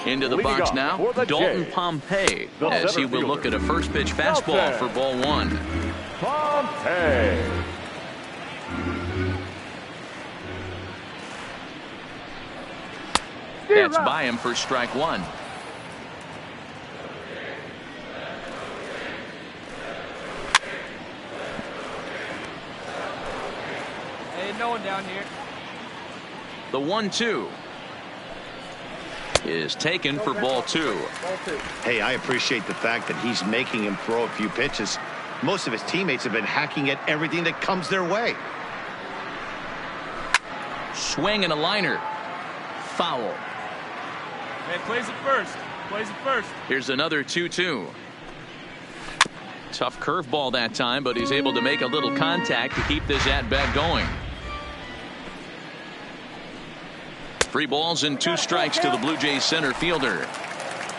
Into the box now, Dalton Pompey, as he will look at a first pitch fastball for ball one. Pompey. That's by him for strike one. Hey, no one down here. The 1-2 is taken for ball two. Hey, I appreciate the fact that he's making him throw a few pitches. Most of his teammates have been hacking at everything that comes their way. Swing and a liner. Foul. Hey, plays it first. Plays it first. Here's another 2-2. Tough curveball that time, but he's able to make a little contact to keep this at-bat going. 3 balls and 2 strikes to the Blue Jays center fielder.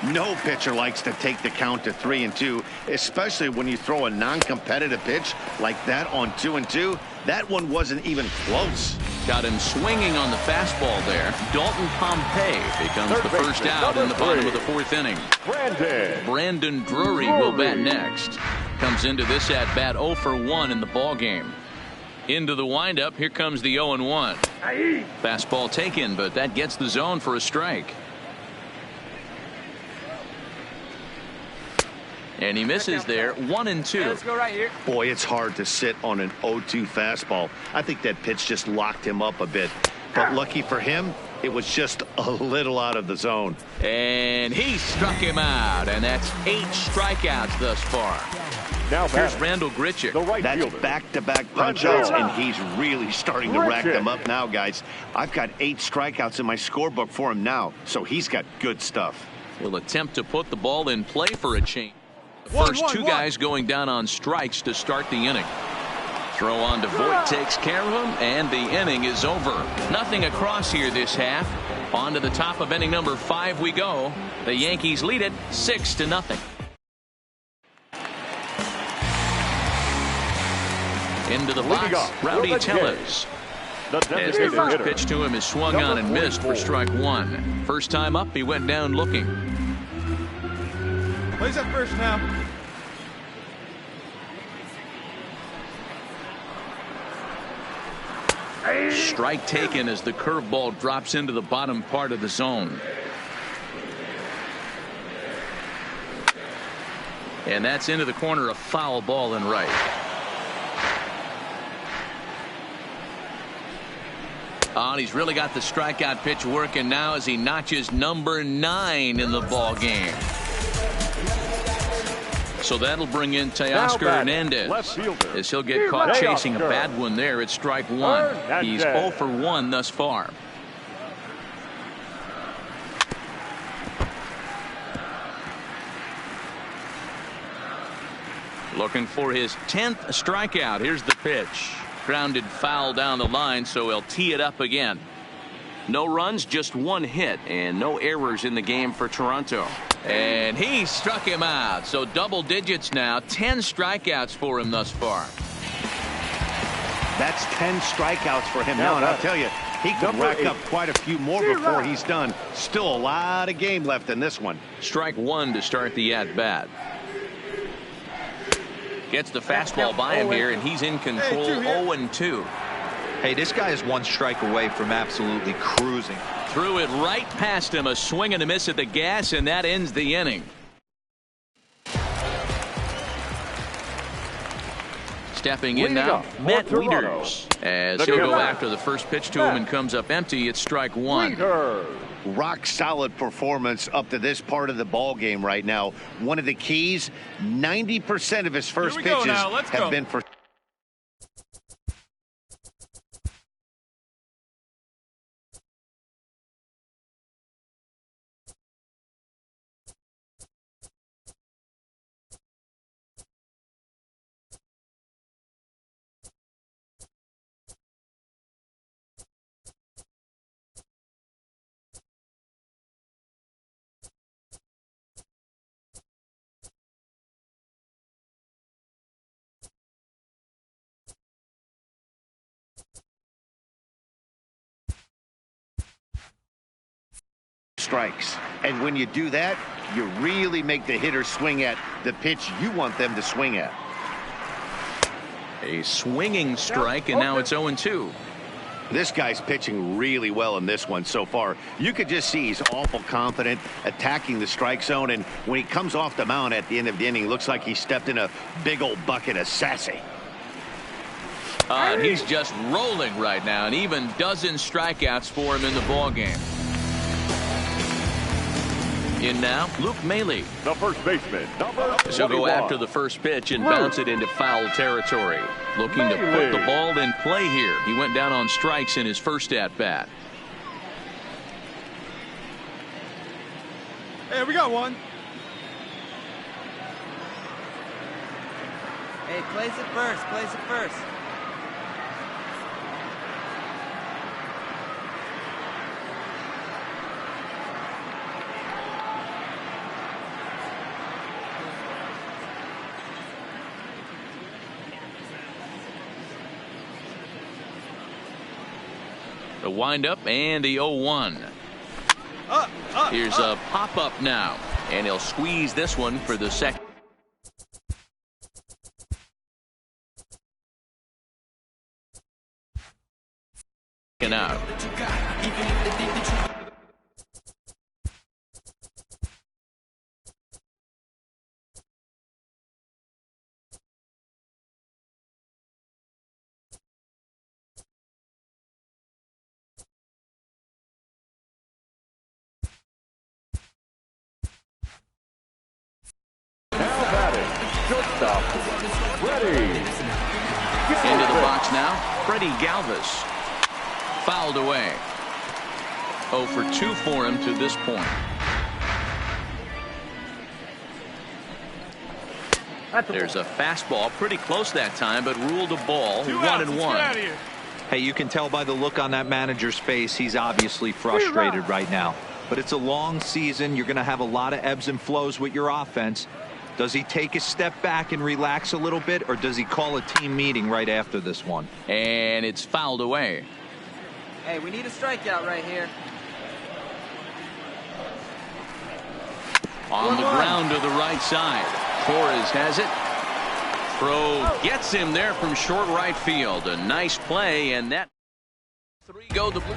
No pitcher likes to take the count to 3-2, especially when you throw a non-competitive pitch like that on 2-2. That one wasn't even close. Got him swinging on the fastball there. Dalton Pompey becomes the first out in the bottom of the 4th inning. Brandon Drury will bat next. Comes into this at bat 0 for 1 in the ball game. Into the windup, here comes the 0-1. Fastball taken, but that gets the zone for a strike. And he misses there. 1-2. Hey, let's go right here. Boy, it's hard to sit on an 0-2 fastball. I think that pitch just locked him up a bit. But lucky for him, it was just a little out of the zone. And he struck him out. And that's 8 strikeouts thus far. Now here's Randall Grichuk. That's back-to-back punch-outs, and he's really starting to rack them up now, guys. I've got 8 strikeouts in my scorebook for him now, so he's got good stuff. Will attempt to put the ball in play for a change. The first 2 guys going down on strikes to start the inning. Throw on to Voit takes care of him, and the inning is over. Nothing across here this half. On to the top of inning number 5 we go. The Yankees lead it 6-0. Into the box, Rowdy Tellez. As the first pitch to him is swung on and missed for strike 1. First time up, he went down looking. Plays up first now. Strike taken as the curveball drops into the bottom part of the zone. And that's into the corner, a foul ball and right. Oh, and he's really got the strikeout pitch working now as he notches number 9 in the ball game. So that'll bring in Teoscar Hernandez as he'll get caught chasing a bad one there at strike 1. He's 0 for 1 thus far. Looking for his 10th strikeout. Here's the pitch. Grounded foul down the line, so he'll tee it up again. No runs, just 1 hit, and no errors in the game for Toronto. And he struck him out, so double digits now. 10 strikeouts for him thus far. That's 10 strikeouts for him now, and I'll tell you, he could rack up quite a few more before he's done. Still a lot of game left in this one. Strike 1 to start the at-bat. Gets the fastball by him here, and he's in control. 0-2. Hey, this guy is 1 strike away from absolutely cruising. Threw it right past him. A swing and a miss at the gas, and that ends the inning. Stepping in now, Matt Wieters, as he'll go after the first pitch to him and comes up empty. It's strike 1. Rock solid performance up to this part of the ball game right now. One of the keys, 90% of his first pitches have been for strikes. And when you do that, you really make the hitter swing at the pitch you want them to swing at. A swinging strike, and now it's 0-2. This guy's pitching really well in this one so far. You could just see he's awful confident attacking the strike zone, and when he comes off the mound at the end of the inning, looks like he stepped in a big old bucket of sassy. He's just rolling right now, and even dozen strikeouts for him in the ballgame. In now, Luke Maile. The first baseman, number 21. So go after the first pitch and bounce it into foul territory. Looking to put the ball in play here. He went down on strikes in his first at-bat. Hey, we got one. Hey, place it first. Place it first. The windup and the 0-1. Here's a pop-up now, and he'll squeeze this one for the second out. Into the box now, Freddie Galvis. Fouled away. 0 for 2 for him to this point. There's a fastball pretty close that time, but ruled a ball. 1-1. Hey, you can tell by the look on that manager's face, he's obviously frustrated right now. But it's a long season. You're going to have a lot of ebbs and flows with your offense. Does he take a step back and relax a little bit, or does he call a team meeting right after this one? And it's fouled away. Hey, we need a strikeout right here. On the ground to the right side. Torres has it. Throw gets him there from short right field. A nice play, and that 3 go the blue.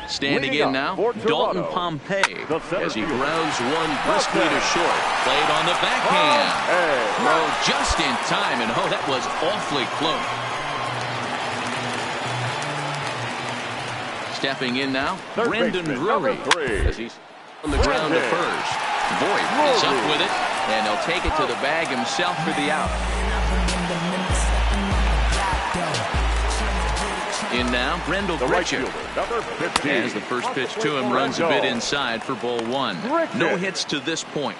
Standing in now, Dalton Pompey, as he grounds one briskly to short. Played on the backhand. Throw just in time, and oh, that was awfully close. Stepping in now, Brandon Drury, as he's on the ground to first. Voigt is up with it, and he'll take it to the bag himself for the out. In now, Rendell Grichuk. As the first pitch to him runs a bit inside for ball 1. No hits to this point.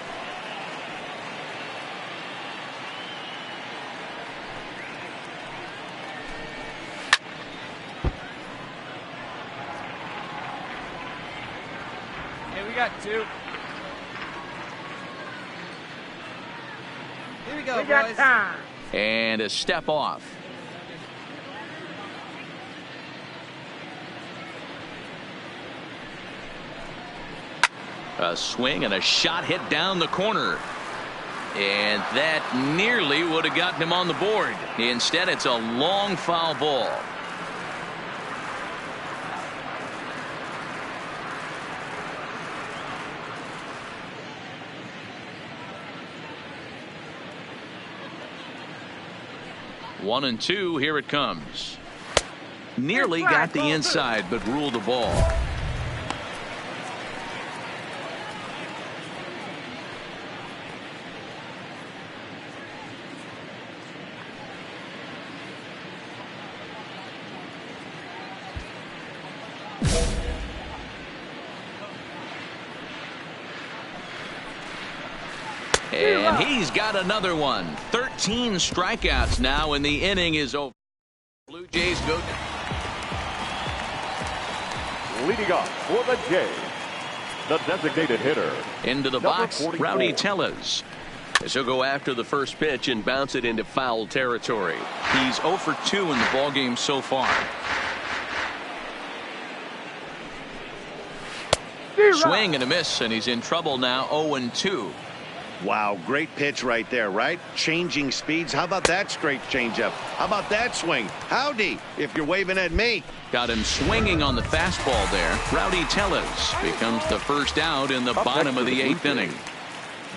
Hey, we got 2. Here we go, boys. And a step off. A swing and a shot hit down the corner. And that nearly would have gotten him on the board. Instead, it's a long foul ball. One and 2, here it comes. Nearly got the inside, but ruled the ball. And he's got another one. 13 strikeouts now, and the inning is over. Blue Jays go down. Leading off for the Jays, the designated hitter. Into the box, Rowdy Tellez. He'll go after the first pitch and bounce it into foul territory. He's 0 for 2 in the ballgame so far. Swing and a miss, and he's in trouble now. 0-2. Wow, great pitch right there, right? Changing speeds. How about that straight changeup? How about that swing? Howdy, if you're waving at me. Got him swinging on the fastball there. Rowdy Tellez becomes the first out in the bottom of the 8th inning.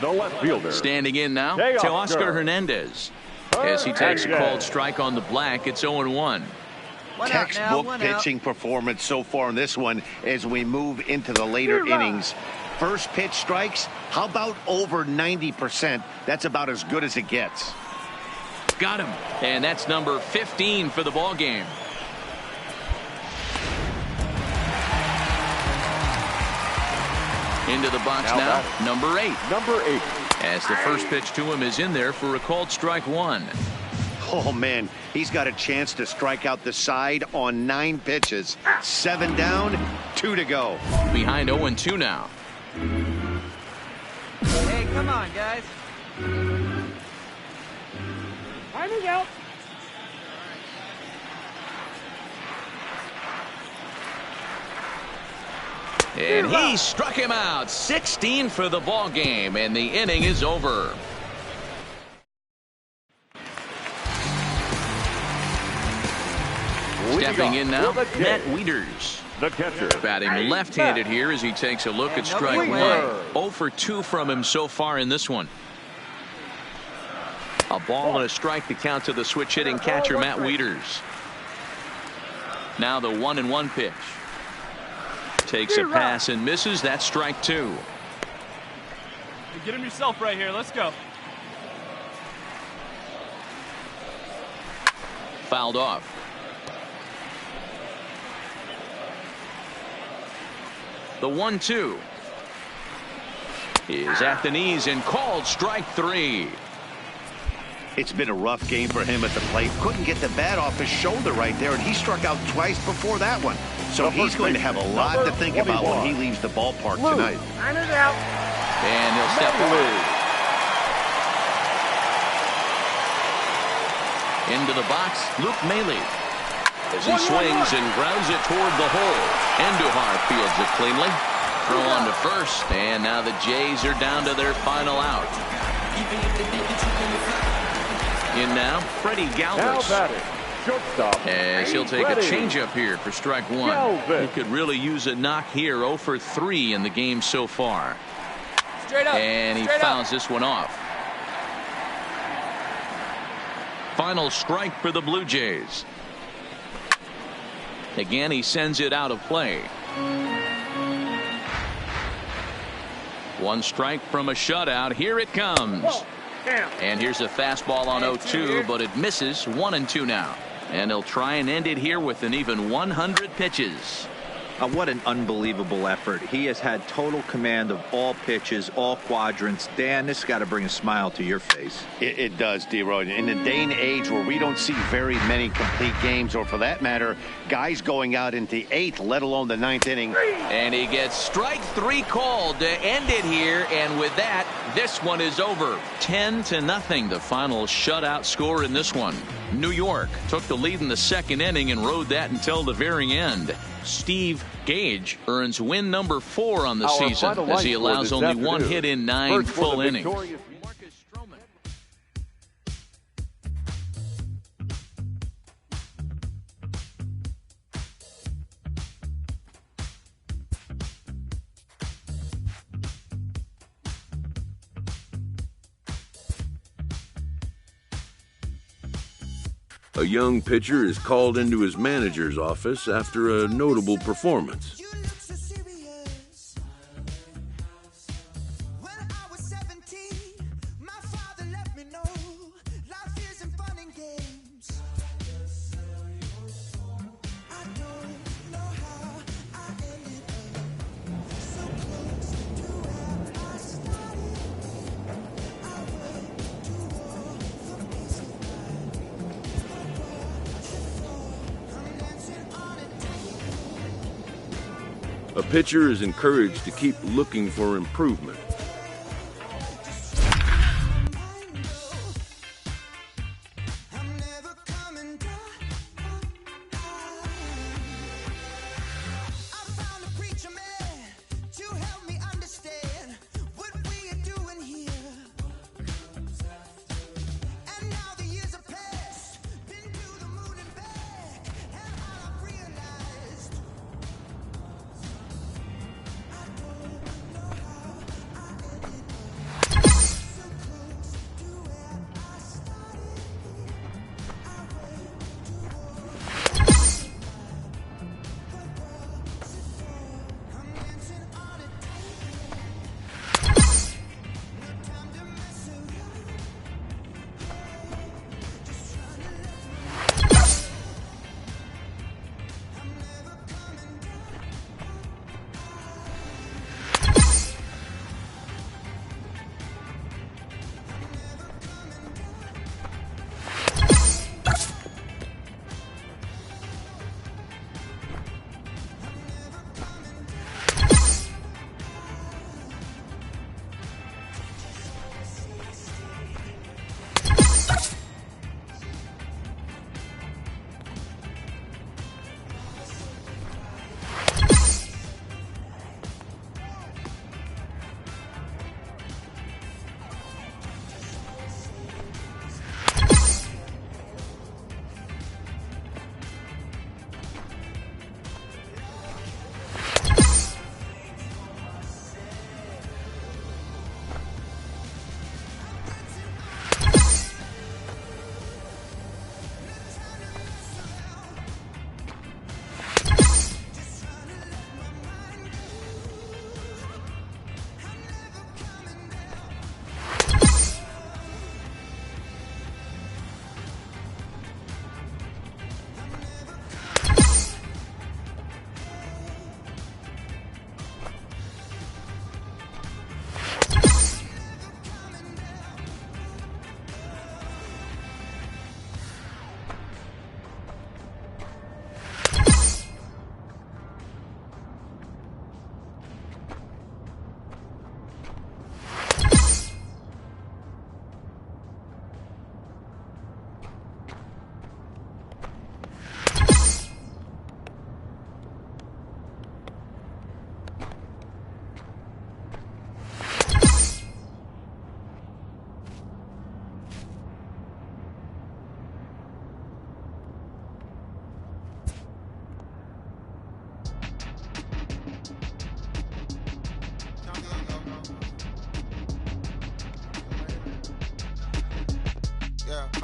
The left fielder. Standing in now, Teoscar Hernandez. As he takes a called strike on the black, it's 0-1. Textbook pitching performance so far in this one as we move into the later innings. First pitch strikes, how about over 90%? That's about as good as it gets. Got him. And that's number 15 for the ball game. Into the box now number 8. Number 8. As the first pitch to him is in there for a called strike 1. Oh, man, he's got a chance to strike out the side on 9 pitches. 7 down, 2 to go. Behind 0-2 now. Hey, come on, guys. Timing out. And he struck him out. 16 for the ball game, and the inning is over. Stepping in now, Matt Wieters. The catcher. Batting left-handed here as he takes a look at strike 1. 0 for 2 from him so far in this one. A ball and a strike to count to the switch-hitting catcher, Matt Wieters. Now the 1-1 pitch. Takes a pass and misses. That's strike 2. Get him yourself right here. Let's go. Fouled off. The 1-2 is at the knees and called strike 3. It's been a rough game for him at the plate. Couldn't get the bat off his shoulder right there, and he struck out twice before that one. So he's going to have a lot to think about when he leaves the ballpark tonight. Time is out. And he'll step away. Into the box, Luke Maile. As he swings and grounds it toward the hole. Andujar fields it cleanly. Throw on to first, and now the Jays are down to their final out. In now, Freddie Galvis. As he'll take a changeup here for strike 1. He could really use a knock here. 0 for 3 in the game so far. Straight up. And he fouls this one off. Final strike for the Blue Jays. Again, he sends it out of play. 1 strike from a shutout. Here it comes. And here's a fastball on 0-2, but it misses. 1-2 now. And he'll try and end it here with an even 100 pitches. What an unbelievable effort. He has had total command of all pitches, all quadrants. Dan, this has got to bring a smile to your face. It does, D-Roy. In a day and age where we don't see very many complete games, or for that matter, guys going out into 8th, let alone the 9th inning. And he gets strike 3 called to end it here. And with that, this one is over. 10-0, the final shutout score in this one. New York took the lead in the 2nd inning and rode that until the very end. Steve Gage earns win number 4 on the season as he allows only 1 hit in 9 full innings. A young pitcher is called into his manager's office after a notable performance. A pitcher is encouraged to keep looking for improvement.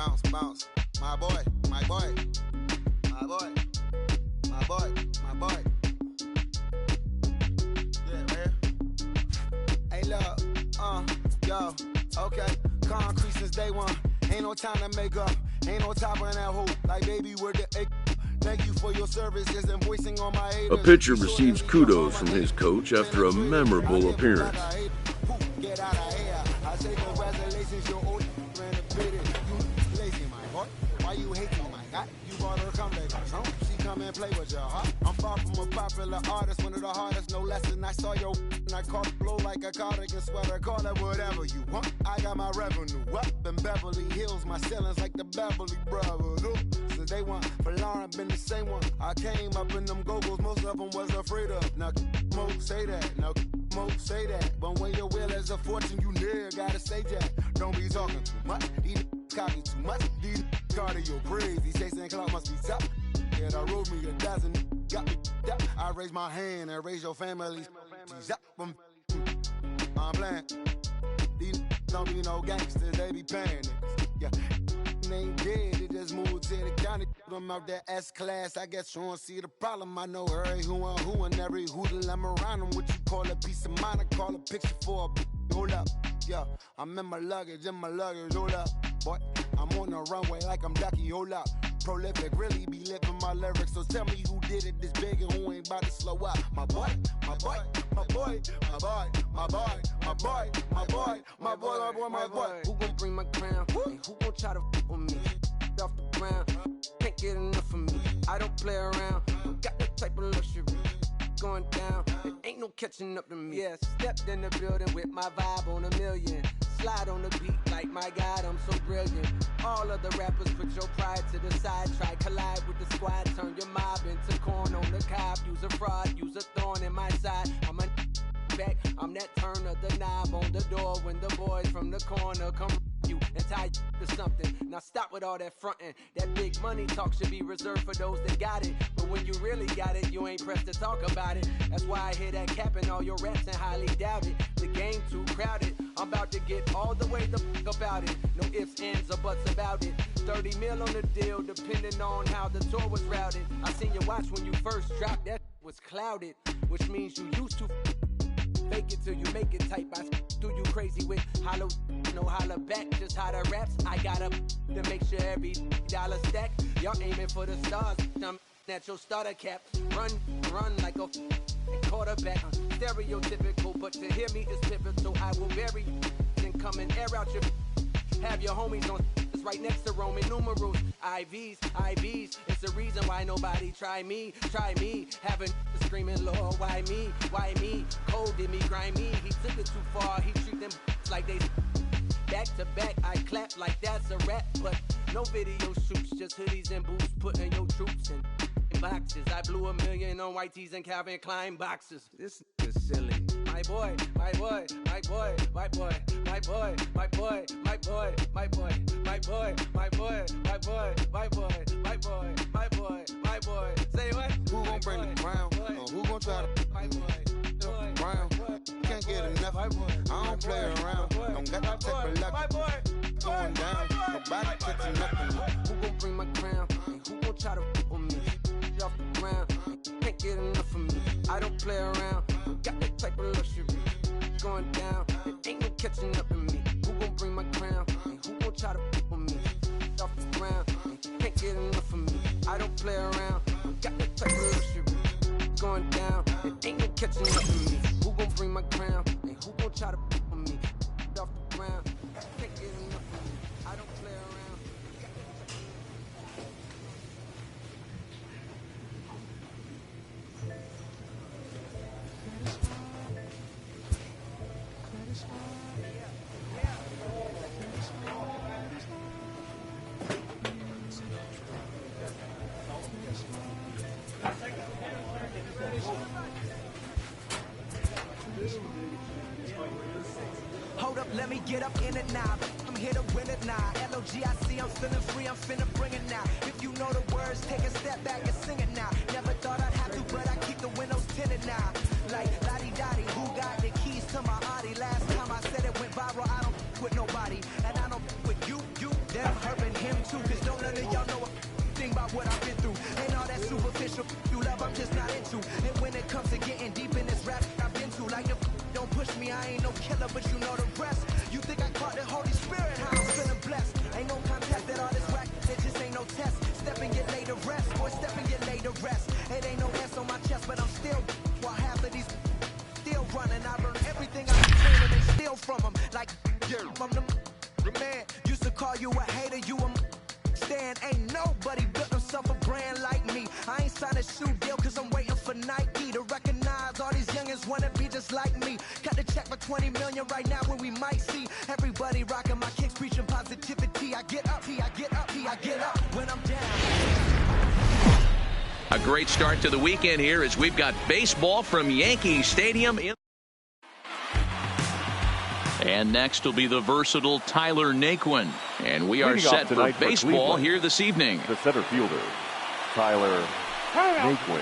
Bounce, bounce. My boy, my boy. My boy. My boy, my boy. Yeah, man. Hey, look, yo, okay. Concrete since day one. Ain't no time to make up. Ain't no top on that hole. Like, baby, where the egg. Thank you for your services and voicing on my haters. A pitcher receives kudos from his coach after a memorable appearance. Get out of here. I say congratulations, your old ran a bit. You lazy, my boy. Why you hating my guy? You brought her come back home. She come and play with your heart. I'm far from a popular artist, one of the hardest, no less than I saw your and I caught blow like a cardigan sweater. Call it whatever you want. I got my revenue up in Beverly Hills. My ceilings like the Beverly Brothers. Since day one, for Lauren been the same one. I came up in them go-go's, most of them was afraid of. Now, Mo say that. Now, Mo say that. But when your will is a fortune, you never gotta say that. Don't be talking too much. These copy too much. These cardio crazy. Chasing clout must be tough. Yeah, I wrote me a dozen. Got me up. I raise my hand and raise your family. I'm playing. These don't be no gangsters, they be paying it. Yeah, they ain't dead, they just moved to the county. Them out there S-class, I guess you don't see the problem. I know every who and every hoodle I'm around them. What you call a piece of mind, I call a picture for a hold up. Yeah, I'm in my luggage, hold up. Boy, I'm on the runway like I'm Ducky, hold up. Prolific, really be living my lyrics. So tell me who did it this big and who ain't about to slow up. My boy, my boy, my boy, my boy, my boy, my boy, my boy, my boy, my boy, my boy. Who gon' bring my crown? And who gon' try to f with me? Off the ground, can't get enough of me. I don't play around, don't got that type of luxury. Going down, it ain't no catching up to me. Yeah, stepped in the building with my vibe on a million. Slide on the beat like my God, I'm so brilliant. All of the rappers put your pride to the side. Try collide with the squad, turn your mob into corn on the cob. Use a fraud, use a thorn in my side. I'm a back, I'm that turn of the knob on the door when the boys from the corner come you and tie you to something. Now stop with all that frontin'. That big money talk should be reserved for those that got it. But when you really got it, you ain't pressed to talk about it. That's why I hear that cap in all your raps and highly doubt it. The game too crowded. I'm about to get all the way the fuck about it. No ifs, ands, or buts about it. 30 mil on the deal, depending on how the tour was routed. I seen your watch when you first dropped, that was clouded. Which means you used to fake it till you make it type. I do you crazy with hollow, no holler back. Just how the raps, I got up to make sure every dollar stack. Y'all aiming for the stars, I'm at your starter cap. Run like a quarterback. Stereotypical, but to hear me is pivotal. I will bury you and come and air out your. Have your homies on right next to Roman numerals. IVs, it's the reason why nobody try me. Having screaming, Lord, why me? Cold did me, grimy. He took it too far, he treat them like they back to back. I clap like that's a rap, but no video shoots, just hoodies and boots, putting your troops in boxes. I blew $1 million on white tees and Calvin Klein boxes. This is silly. My boy, my boy, my boy, my boy, my boy, my boy, my boy, my boy, my boy, my boy, my boy, my boy, my boy, my boy, my boy. Say what? Who gon' bring the crown? Who gon' try to my boy, round? Can't get enough. I don't play around. Don't got that type of luck. Going down. Nobody catching nothing. Who gon' bring my crown? And who gon' try to f with me? Off the ground, can't get enough of me. I don't play around, got that type of luxury. Going down, it ain't no catching up to me. Who gon' bring my crown? And who gon' try to f with me? Off the ground, can't get enough of me. I don't play around, got that type of luxury. Going down, it ain't no catching up to me. Who gon' bring my crown? And who gon' try to f with me? Off the ground, can't get enough of me. I don't play around. Hold up, let me get up in it now. I'm here to win it now. L-O-G-I-C, I'm feeling free, I'm finna bring it now. If you know the words, take a step back and sing it now. Never thought I'd have to, but I keep the windows tinted now. Like, la-di-da-di, who got the keys to my Audi? Last time I said it went viral, I don't with nobody. And I don't with you, them, her and him, about what I've been through. Ain't all that superficial you love, I'm just not into. And when it comes to getting deep in this rap I've been to, like the don't push me, I ain't no killer, but you know the rest. You think I caught the Holy Spirit, how I'm feeling blessed. Ain't no contest that all this whack, there just ain't no test. Step and get laid to rest, boy, step and get laid to rest. It ain't no S on my chest, but I'm still, while half of these still running. I learned everything I can and they steal from them. Like, I'm the man, used to call you a hater, you a stand. Ain't nobody built himself a brand like me. I ain't signed a shoe deal cause I'm waiting for Nike to recognize all these youngins wanna be just like me. Got the check for 20 million right now when we might see everybody rocking my kicks, preaching positivity. I get up, I get up, I get up when I'm down. A great start to the weekend here as we've got baseball from Yankee Stadium. And next will be the versatile Tyler Naquin. And we are set for baseball here this evening. The center fielder, Tyler Naquin.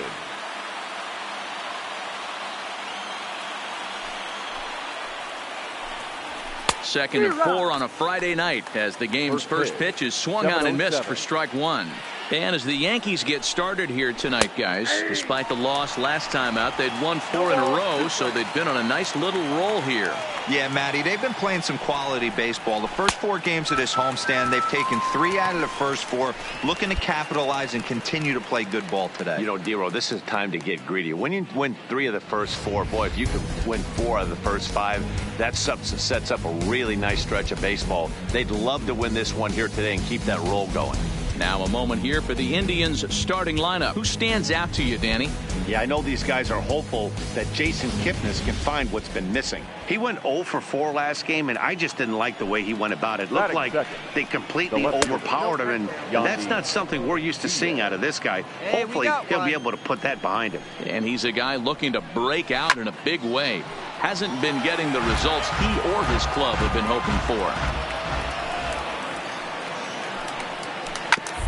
Second and 4 on a Friday night as the game's first pitch is swung on and missed for strike one. And as the Yankees get started here tonight, guys, despite the loss last time out, they'd won 4 in a row, so they'd been on a nice little roll here. Yeah, Matty, they've been playing some quality baseball. The first 4 games of this homestand, they've taken 3 out of the first 4, looking to capitalize and continue to play good ball today. You know, Dero, this is time to get greedy. When you win 3 of the first 4, boy, if you could win 4 of the first 5, that sets up a really nice stretch of baseball. They'd love to win this one here today and keep that roll going. Now a moment here for the Indians starting lineup. Who stands out to you, Danny? Yeah, I know these guys are hopeful that Jason Kipnis can find what's been missing. He went 0 for 4 last game, and I just didn't like the way he went about it. Looked like they completely overpowered him, and that's not something we're used to seeing out of this guy. Hopefully, he'll be able to put that behind him. And he's a guy looking to break out in a big way. Hasn't been getting the results he or his club have been hoping for.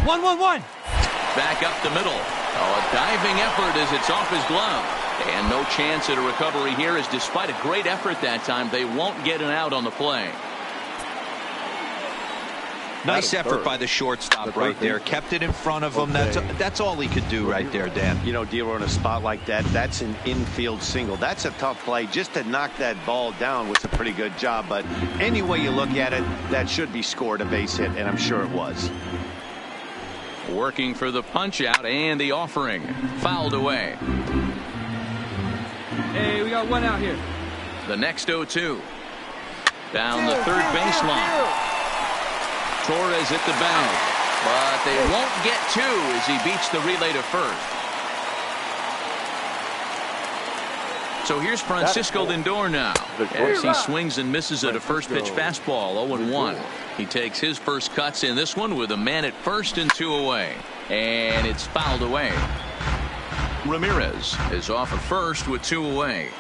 1-1-1. Back up the middle. Oh, a diving effort as it's off his glove. And no chance at a recovery here, as despite a great effort that time, they won't get an out on the play. Nice effort by the shortstop right there. Kept it in front of him. That's all he could do right there, Dan. You know, Dero, in a spot like that, that's an infield single. That's a tough play. Just to knock that ball down was a pretty good job. But any way you look at it, that should be scored a base hit, and I'm sure it was. Working for the punch out and the offering. Fouled away. Hey, we got 1 out here. The next 0-2. Down the third baseline. Torres hit the bag. But they won't get 2 as he beats the relay to first. So here's Francisco Lindor now as he swings and misses at a first pitch fastball. 0-1. He takes his first cuts in this one with a man at first and 2 away. And it's fouled away. Ramirez is off at first with 2 away.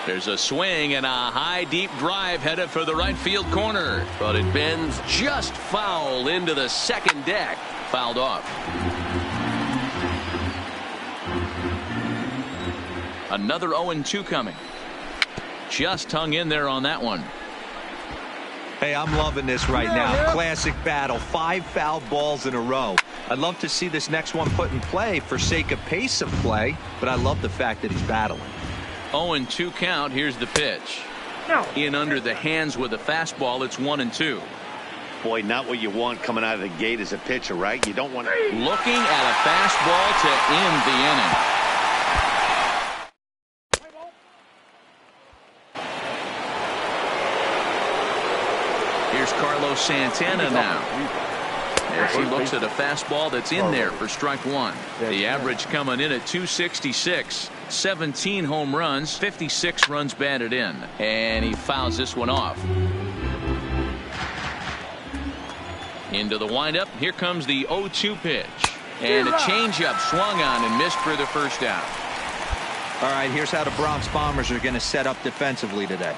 There's a swing and a high deep drive headed for the right field corner, but it bends just foul into the second deck. Fouled off. Another 0-2 coming. Just hung in there on that one. Hey, I'm loving this right now. Classic battle. 5 fouled balls in a row. I'd love to see this next one put in play for sake of pace of play, but I love the fact that he's battling. 0-2 count. Here's the pitch. In under the hands with a fastball. It's 1-2. Boy, not what you want coming out of the gate as a pitcher, right? You don't want. Looking at a fastball to end the inning. Here's Carlos Santana now as he looks at a fastball that's in there for strike 1. The average coming in at 266. 17 home runs, 56 runs batted in, and he fouls this one off. Into the windup. Here comes the 0-2 pitch, and a changeup swung on and missed for the first out. All right, here's how the Bronx Bombers are going to set up defensively today.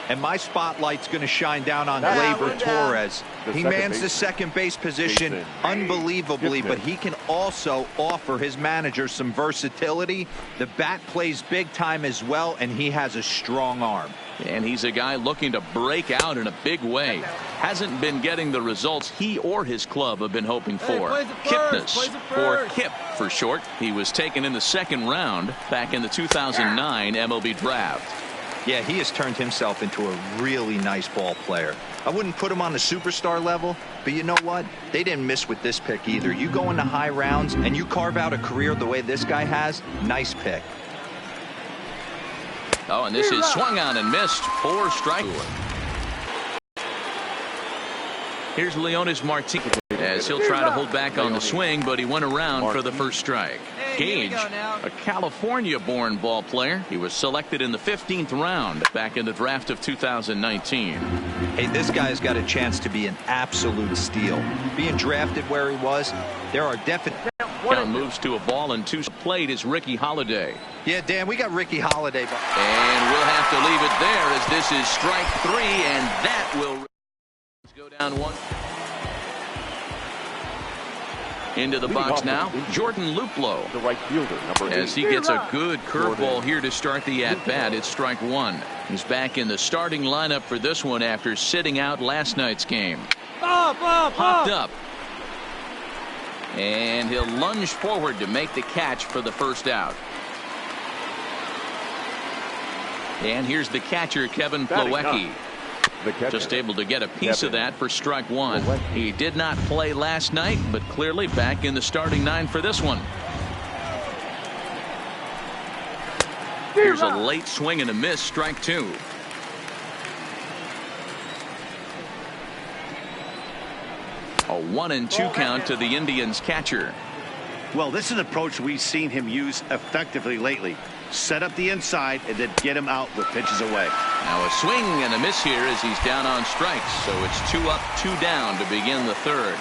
And my spotlight's going to shine down on Gleyber Torres. He mans the second base position unbelievably, but he can also offer his manager some versatility. The bat plays big time as well, and he has a strong arm. And he's a guy looking to break out in a big way. Hasn't been getting the results he or his club have been hoping for. Kipnis, or Kip for short. He was taken in the second round back in the 2009 MLB draft. Yeah, he has turned himself into a really nice ball player. I wouldn't put him on the superstar level, but you know what? They didn't miss with this pick either. You go into high rounds and you carve out a career the way this guy has, nice pick. Oh, and this is swung on and missed. 4 strikes. Here's Leonis Martinez as he'll try to hold back on the swing, but he went around for the first strike. Gage, a California-born ball player. He was selected in the 15th round back in the draft of 2019. Hey, this guy's got a chance to be an absolute steal. Being drafted where he was, there are definite... Count moves to a ball and 2 plate is Ricky Holiday. Yeah, Dan, we got Ricky Holiday. And we'll have to leave it there as this is strike 3, and that will go down 1. Into the box now, Jordan Luplow. The right fielder, number 8. As he gets a good curveball here to start the at-bat, it's strike 1. He's back in the starting lineup for this one after sitting out last night's game. Popped up. And he'll lunge forward to make the catch for the first out. And here's the catcher, Kevin Plawecki. Just able to get a piece of that for strike 1. He did not play last night, but clearly back in the starting 9 for this one. Here's a late swing and a miss, strike 2. A 1-2 count to the Indians catcher. Well, this is an approach we've seen him use effectively lately. Set up the inside and then get him out with pitches away. Now a swing and a miss here as he's down on strikes. So it's 2 up, 2 down to begin the third.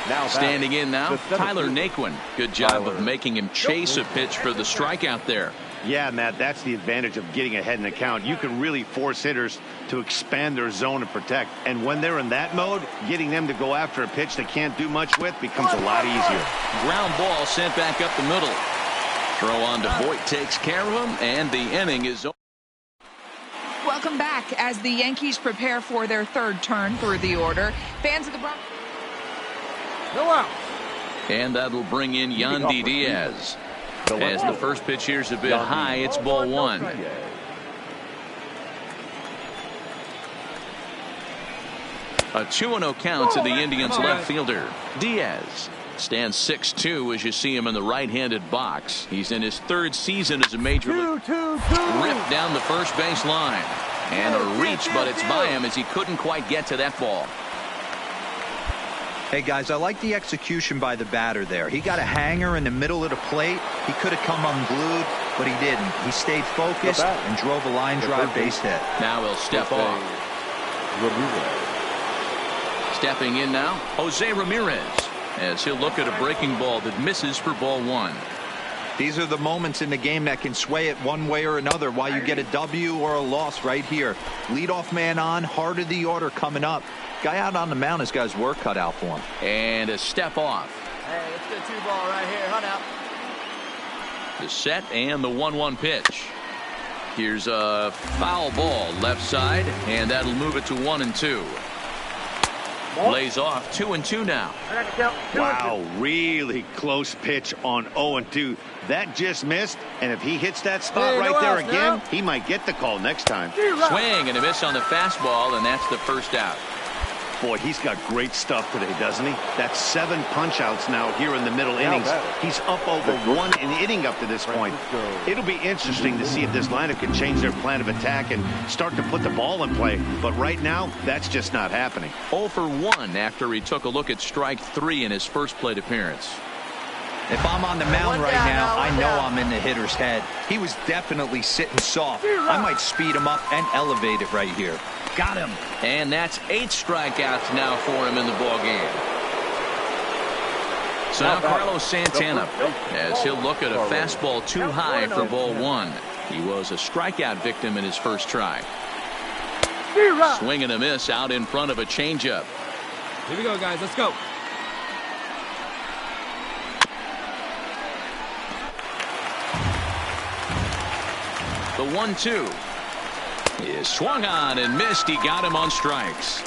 Now standing in now, Tyler Naquin. Good job of making him chase a pitch for the strikeout there. Yeah, Matt, that's the advantage of getting ahead in the count. You can really force hitters to expand their zone and protect. And when they're in that mode, getting them to go after a pitch they can't do much with becomes a lot easier. Ground ball sent back up the middle. Throw on to Voit takes care of him, and the inning is over. Welcome back as the Yankees prepare for their third turn through the order. Fans of the Bronx. No out. And that'll bring in Yandy Diaz. As the first pitch here's a bit high, it's ball 1. A 2-0 count to the Indians left fielder. Diaz stands 6'2" as you see him in the right-handed box. He's in his 3rd season as a major league. Ripped down the first base line. And a reach, but it's by him as he couldn't quite get to that ball. Hey, guys, I like the execution by the batter there. He got a hanger in the middle of the plate. He could have come unglued, but he didn't. He stayed focused and drove a line drive base hit. Now he'll step off. Stepping in now, Jose Ramirez, as he'll look at a breaking ball that misses for ball 1. These are the moments in the game that can sway it one way or another, why you get a W or a loss right here. Leadoff man on, heart of the order coming up. Guy out on the mound has got his work cut out for him. And a step off. Hey, it's the 2-ball right here. Hunt out. The set and the 1-1 pitch. Here's a foul ball left side, and that'll move it to 1-2. Lays off 2-2 now. Wow, really close pitch on 0-2. That just missed, and if he hits that spot right there again, he might get the call next time. Swing and a miss on the fastball, and that's the first out. Boy, he's got great stuff today, doesn't he? That's 7 punch-outs now here in the middle innings. He's up over 1 inning up to this point. It'll be interesting to see if this lineup can change their plan of attack and start to put the ball in play. But right now, that's just not happening. 0 for 1 after he took a look at strike 3 in his first plate appearance. If I'm on the mound right now, I know I'm in the hitter's head. He was definitely sitting soft. I might speed him up and elevate it right here. Got him. And that's 8 strikeouts now for him in the ball game. So now Carlos Santana, as he'll look at a fastball too high for ball 1. He was a strikeout victim in his first try. Swing and a miss out in front of a changeup. Here we go, guys. Let's go. The 1-2 is swung on and missed. He got him on strikes.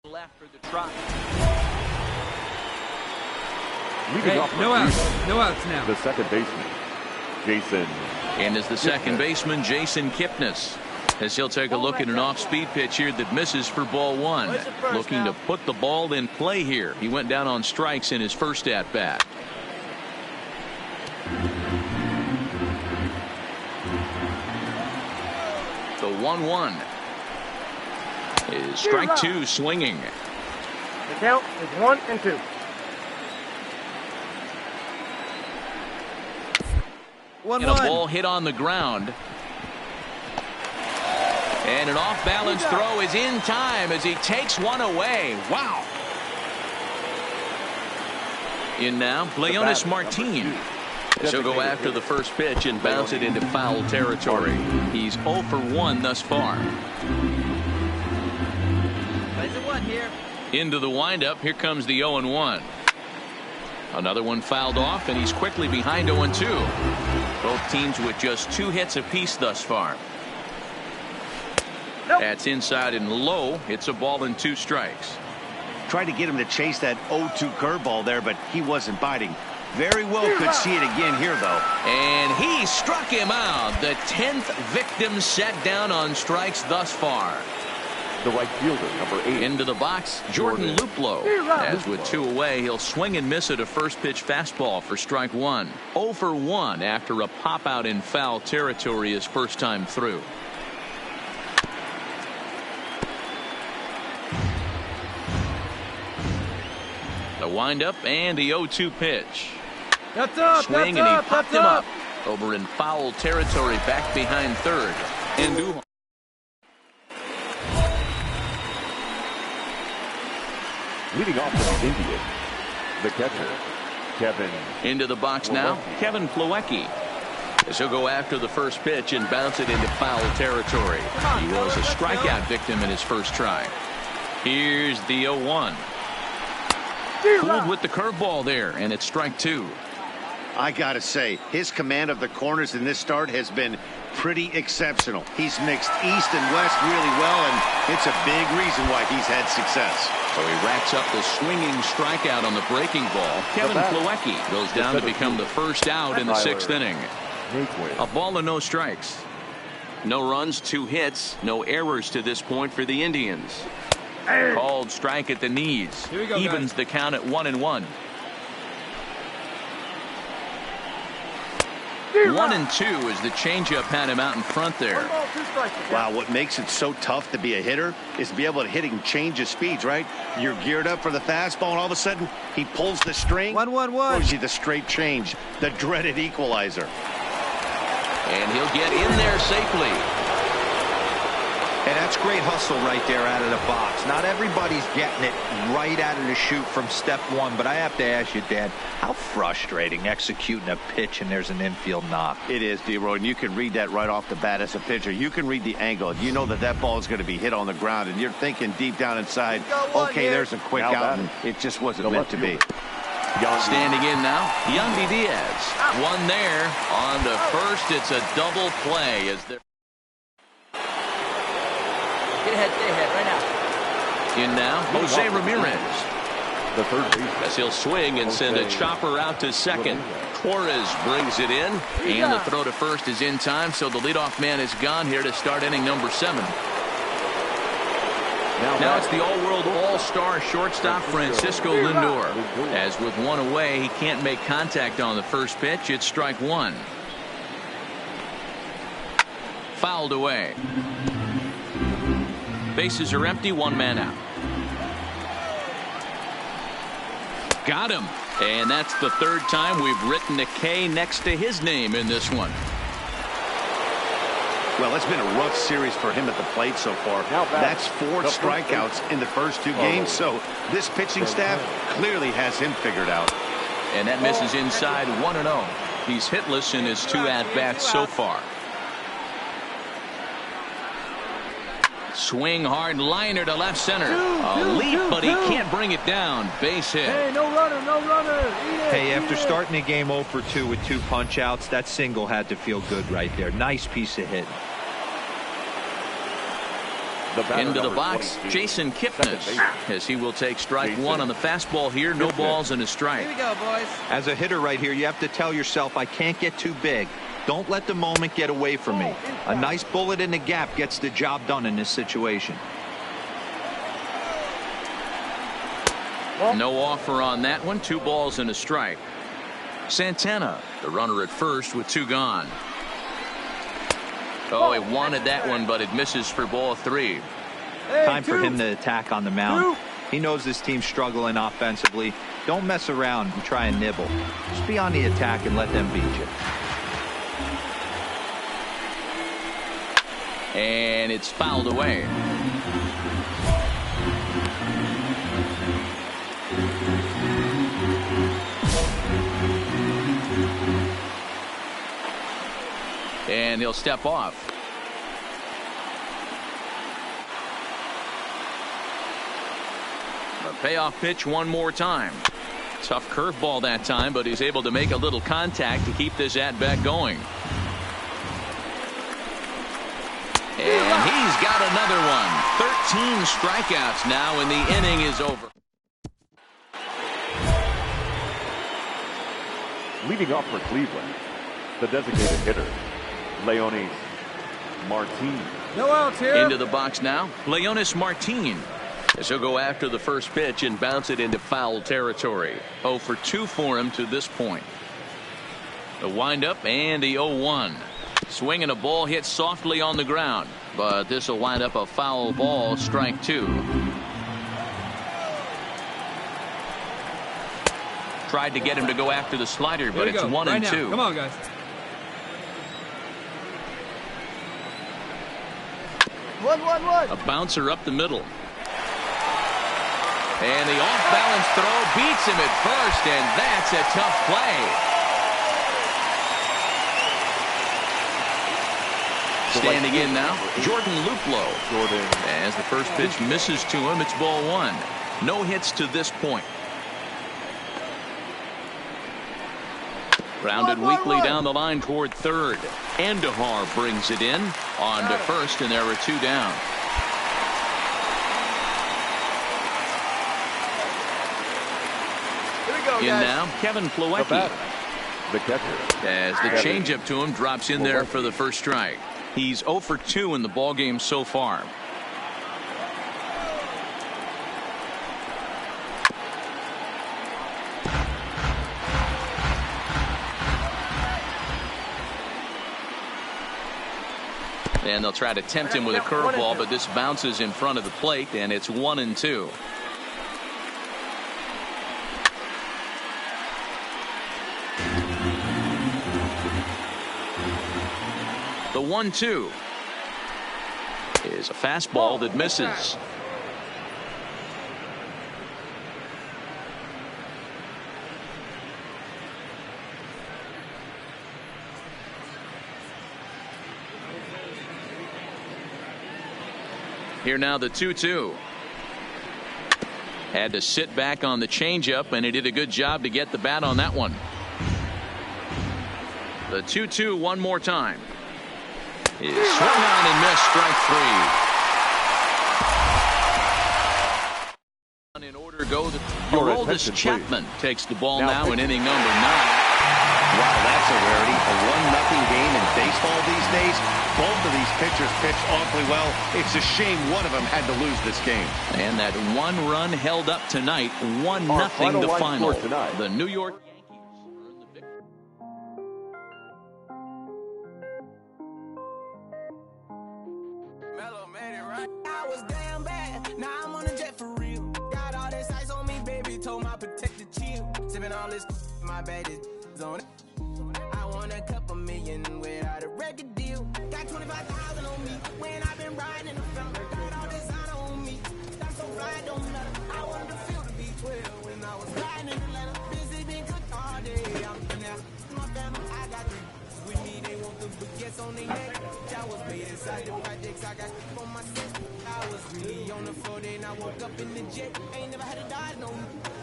Left for the try. Leading off no outs. No outs now. The second baseman, Jason. And as the second baseman, Jason Kipnis, as he'll take a look at an off-speed pitch here that misses for ball one. Looking to put the ball in play here. He went down on strikes in his first at-bat. The 1-1 is strike two, swinging. The count is 1-2. And a ball hit on the ground. And an off-balance throw is in time as he takes one away. Wow. In now, Leonis Martin. He'll go after the first pitch and bounce it into foul territory. He's 0 for 1 thus far. Plays a 1 here. Into the windup. Here comes the 0-1. Another one fouled off, and he's quickly behind 0-2. Both teams with just 2 hits apiece thus far. That's inside and low. It's a ball and 2 strikes. Tried to get him to chase that 0-2 curveball there, but he wasn't biting. Very well could see it again here, though. And he struck him out. The 10th victim set down on strikes thus far. The right fielder, number 8. Into the box, Jordan Luplow. As with 2 away, he'll swing and miss at a first pitch fastball for strike 1. 0 for 1 after a pop out in foul territory his first time through. The windup and the 0-2 pitch. That's up. Swing, and he popped him up. Over in foul territory, back behind third. And Leading off for the Indians, the catcher, Kevin. Into the box now, Kevin Plawecki. As he'll go after the first pitch and bounce it into foul territory. He was a strikeout victim in his first try. Here's the 0-1. Fooled with the curveball there, and it's strike 2. I gotta say, his command of the corners in this start has been pretty exceptional. He's mixed east and west really well, and it's a big reason why he's had success. So he racks up the swinging strikeout on the breaking ball. Kevin Plawecki goes down to become the first out in the 6th inning. A ball and no strikes. No runs, 2 hits, no errors to this point for the Indians. Called strike at the knees. Evens the count at 1-1. 1-2 as the changeup had him out in front there. Wow, what makes it so tough to be a hitter is to be able to hit and change his speeds, right? You're geared up for the fastball, and all of a sudden, he pulls the string. 1-1-1. Throws you the straight change, the dreaded equalizer. And he'll get in there safely. And that's great hustle right there out of the box. Not everybody's getting it right out of the chute from step 1, but I have to ask you, Dad, how frustrating executing a pitch and there's an infield knock. It is, D-Roy, and you can read that right off the bat as a pitcher. You can read the angle. You know that that ball is going to be hit on the ground, and you're thinking deep down inside, okay, there's a quick out, and it just wasn't meant to be. Standing in now, Yandy Diaz. One there on to first. It's a double play as they're Get ahead right now. in now, Jose Ramirez. The third baseman. As he'll swing and send a chopper out to second. Torres brings it in, and the throw to first is in time, so the leadoff man is gone here to start inning number 7. Now it's the all-world all-star shortstop Francisco Lindor. As with 1 away, he can't make contact on the first pitch. It's strike 1. Fouled away. Bases are empty, 1 man out. Got him. And that's the 3rd time we've written a K next to his name in this one. Well, it's been a rough series for him at the plate so far. That's 4 strikeouts in the first 2 games, so this pitching staff clearly has him figured out. And that misses inside 1-0. He's hitless in his 2 at-bats so far. Swing hard liner to left center. A leap, but he can't bring it down. Base hit. Hey, no runner, no runner. Hey, after starting the game 0 for 2 with 2 punch outs, that single had to feel good right there. Nice piece of hit. Into the box, Jason Kipnis, as he will take strike 1 on the fastball here. No balls and a strike. Here we go, boys. As a hitter right here, you have to tell yourself, I can't get too big. Don't let the moment get away from me. A nice bullet in the gap gets the job done in this situation. No offer on that one. 2 balls and a strike. Santana, the runner at first with 2 gone. Oh, he wanted that one, but it misses for ball 3. Time for him to attack on the mound. He knows this team's struggling offensively. Don't mess around and try and nibble. Just be on the attack and let them beat you. And it's fouled away. And he'll step off. A payoff pitch one more time. Tough curveball that time, but he's able to make a little contact to keep this at-bat going. And he's got another one. 13 strikeouts now, and the inning is over. Leading off for Cleveland, the designated hitter, Leonis Martin. No outs here. Into the box now, Leonis Martin. As he'll go after the first pitch and bounce it into foul territory. 0 for 2 for him to this point. The windup and the 0-1. Swinging a ball hit softly on the ground, but this will wind up a foul ball, strike 2. Tried to get him to go after the slider, but it's 1-2. Come on, guys. 1-1-1. A bouncer up the middle. And the off-balance throw beats him at first, and that's a tough play. Standing in now, Jordan Luplow. As the first pitch misses to him, it's ball 1. No hits to this point. Grounded weakly down the line toward third. Andahar brings it in on to first, and there are 2 down. In now, Kevin Plawecki. The catcher. As the changeup to him drops in there for the first strike. He's 0 for 2 in the ballgame so far. And they'll try to tempt him with a curveball, but this bounces in front of the plate, and it's 1-2. The 1-2 is a fastball that misses. Here now the 2-2. Had to sit back on the changeup, and he did a good job to get the bat on that one. The 2-2 one more time. Is swung on and missed, strike 3. In order go the Aroldis Chapman takes the ball now in inning number 9. Wow, that's a rarity. A 1-0 game in baseball these days. Both of these pitchers pitched awfully well. It's a shame one of them had to lose this game. And that 1 run held up tonight. 1-0 the final. The New York I was damn bad. Now I'm on a jet for real. Got all this ice on me, baby. Told my protector chill. Sipping all this, my bad is on it. I want a couple million without a record deal. Got 25,000 on me when I've been riding in the front. Got all this on me. That's so fly, don't matter. I wanted to feel the B12 when I was riding in Atlanta. Busy been cooked all day. I'm now my family. GPS on their neck. I was made inside the projects, I got on my set. I was really on the floor, then I woke up in the jet. Ain't never had a dodge, no.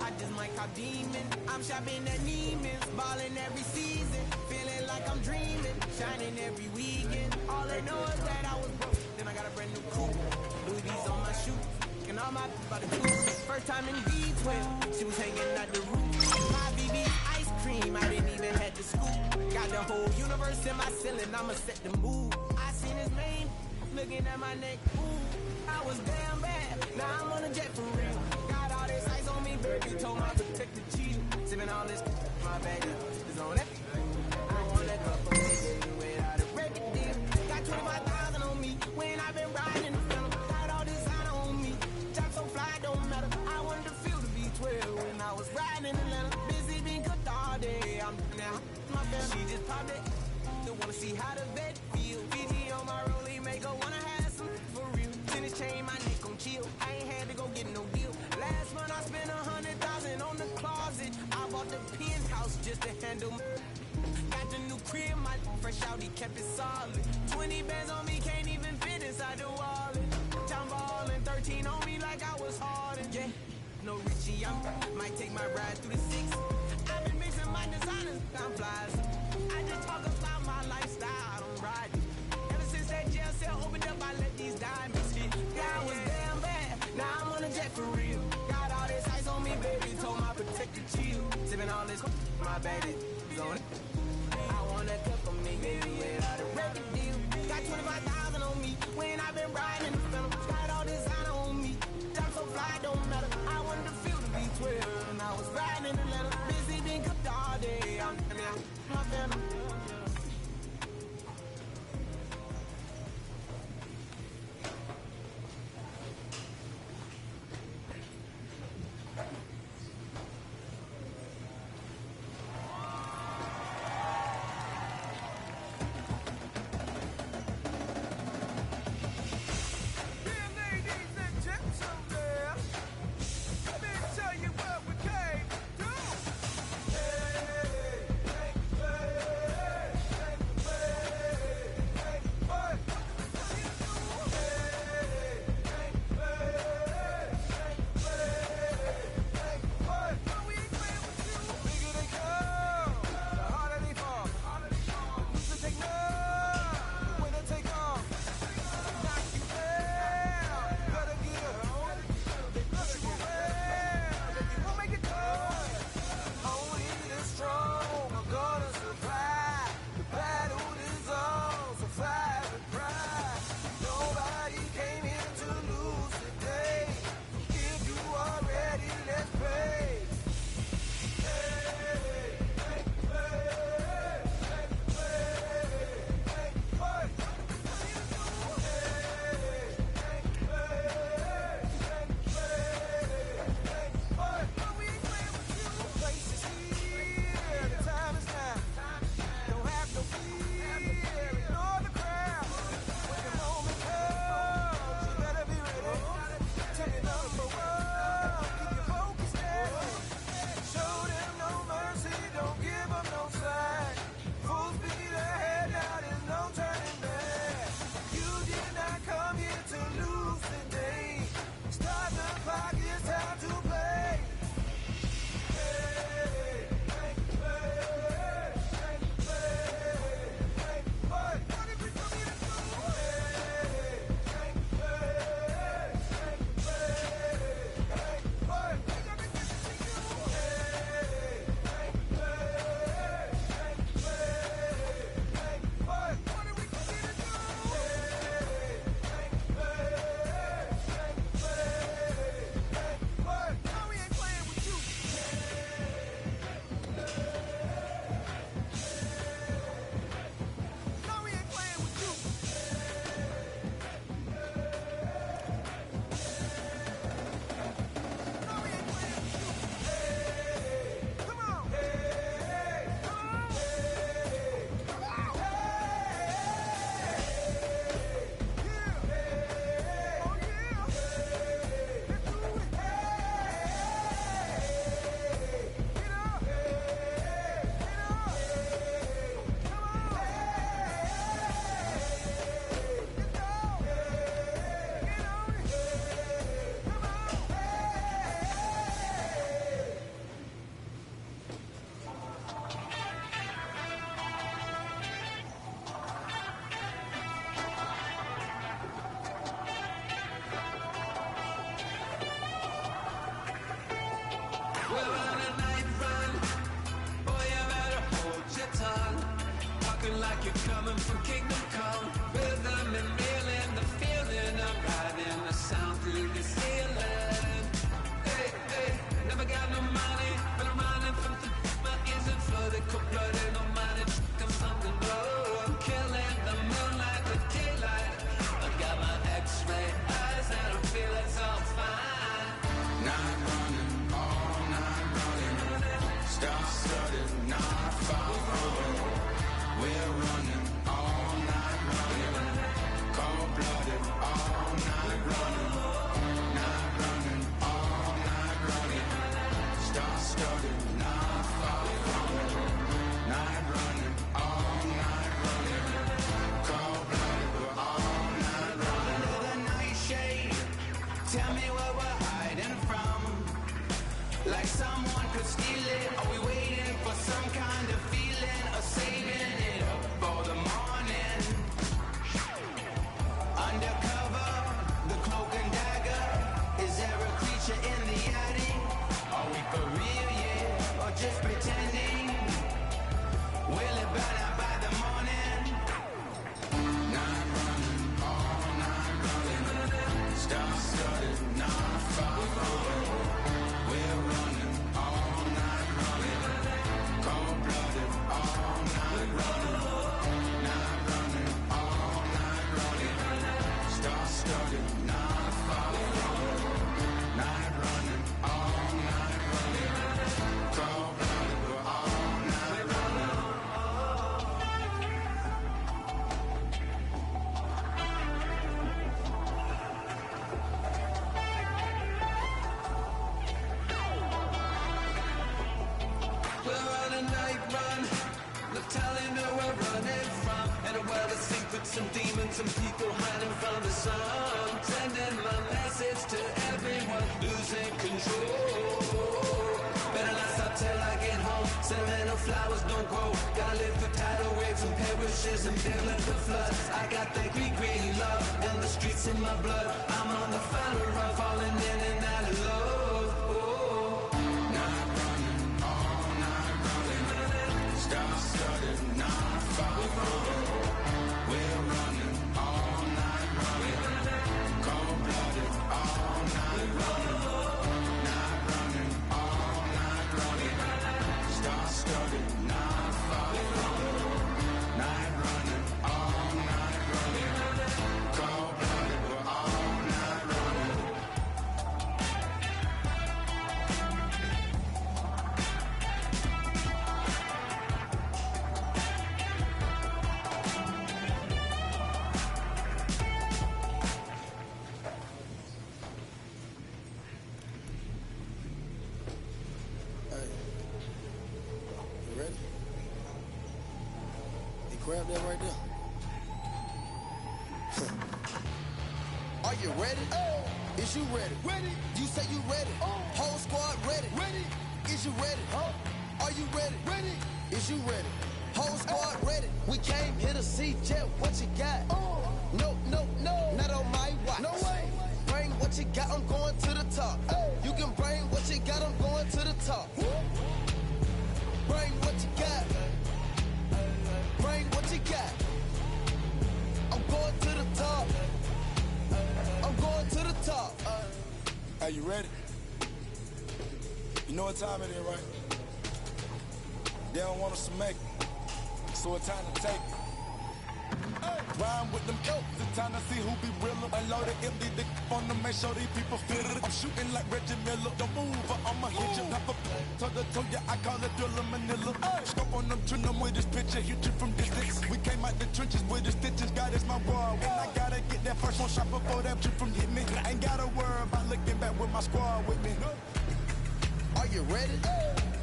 I just might cop demon. I'm shopping at Neiman's, balling every season. Feeling like I'm dreaming, shining every weekend. All I know is that I was broke, then I got a brand new coupe. Louis V's on my shoes, and all my by the tools. First time in V12, she was hanging at the roof. My BB ice cream, I didn't even have to scoop. Got the whole universe in my ceiling, I'ma set the mood. I seen his name, looking at my neck, ooh. I was damn bad, now I'm on a jet for real. Got all this ice on me, baby, told my protector chill. Sipping all this, my bag is on it. I want that cup of me, without a record deal. Got 25,000 on me, when I've been riding the film. Got all this out on me, job so fly, don't matter. I wanted to feel the V12 when I was riding in Atlanta. Busy being cooked all day, I'm now, my family. She just popped it, don't wanna see how the vet feel. PG on my rollie, make her wanna have some for real. Tennis chain, my neck on chill, I ain't had to go get no deal. Last month I spent 100,000 on the closet. I bought the penthouse just to handle my... Got the new crib, my fresh out, he kept it solid. 20 bands on me, can't even fit inside the wallet. Time ballin', 13 on me like I was hard. Yeah, no Richie, I might take my ride through the 6. I've been mixing my designers, I'm flies. I just talk about my lifestyle, I'm riding. Ever since that jail cell opened up, I let these diamonds hit. Yeah, I was damn bad, now I'm on a jet for real. Got all this ice on me, baby, told my protector chill. Sipping all this, my baby is on it. I want a cup of me, baby, without a record deal. Got 25,000 on me, when I've been riding the film. Got all this out on me, job so fly, don't matter. I wanted to feel the V12, and I was riding in Atlanta. Busy being cooked all day, I'm now, my family. Tell me what we're hiding from. Like someone could steal it. Are we waiting for some kind of feeling? Or saving it up for the morning? Undercover, the cloak and dagger. Is there a creature in the attic? Are we for real, yeah? Or just pretending? Will it burn out by the morning? Night running, all night running. Star-studded, not far from. We're running, all night running. Cold-blooded, all night running. Night running, all night running. Star-studded, not far from. Night running, all night running. Cold-blooded, we're all night running. We're on a night run, no telling where we're running from. In a world of secrets and demons and people hiding from the sun. Sending my message to everyone losing control. Better not stop till I get home. Sentimental flowers don't grow. Gotta live through tidal waves and perishes and biblical floods. I got that green love in the streets in my blood. I'm on the final run, falling in and out of love. Night running, all night running. Star-studded, not far from. We're running, all night running. Cold-blooded, all night running. Night running, all night running. Star-studded, not far from. Night running, all night running. Cold-blooded, we're all night running. You ready? Hey, grab that right there. Are you ready? Is you ready? Ready. You say you ready. Whole squad ready. Ready. Is you ready? Are you ready? Ready. Is you ready? Whole squad ready. We came here to see Jet. What you got? No, no, no. Not on my watch. No way. Bring what you got. I'm going to the top. You can bring what you got. I'm going to the top. Bring what you got. Bring what you got. I'm going to the top. I'm going to the top. Are you ready? You know what time it is, right? They don't want us to make it, so it's time to take it. Rhyme with them elks, it's time to see who be realer. Unload it, empty the on them, make sure these people feel it. I'm shooting like Reggie Miller. Don't move or I'ma hit you. Pop up, toe to toe, yeah, I call it Thriller Manila. Scope on them, trim them with this picture, hit you from distance. We came out the trenches with the stitches, God is my raw. When I gotta get that first one shot before that trip from hit me. I ain't gotta worry about looking back with my squad with me. Are you ready?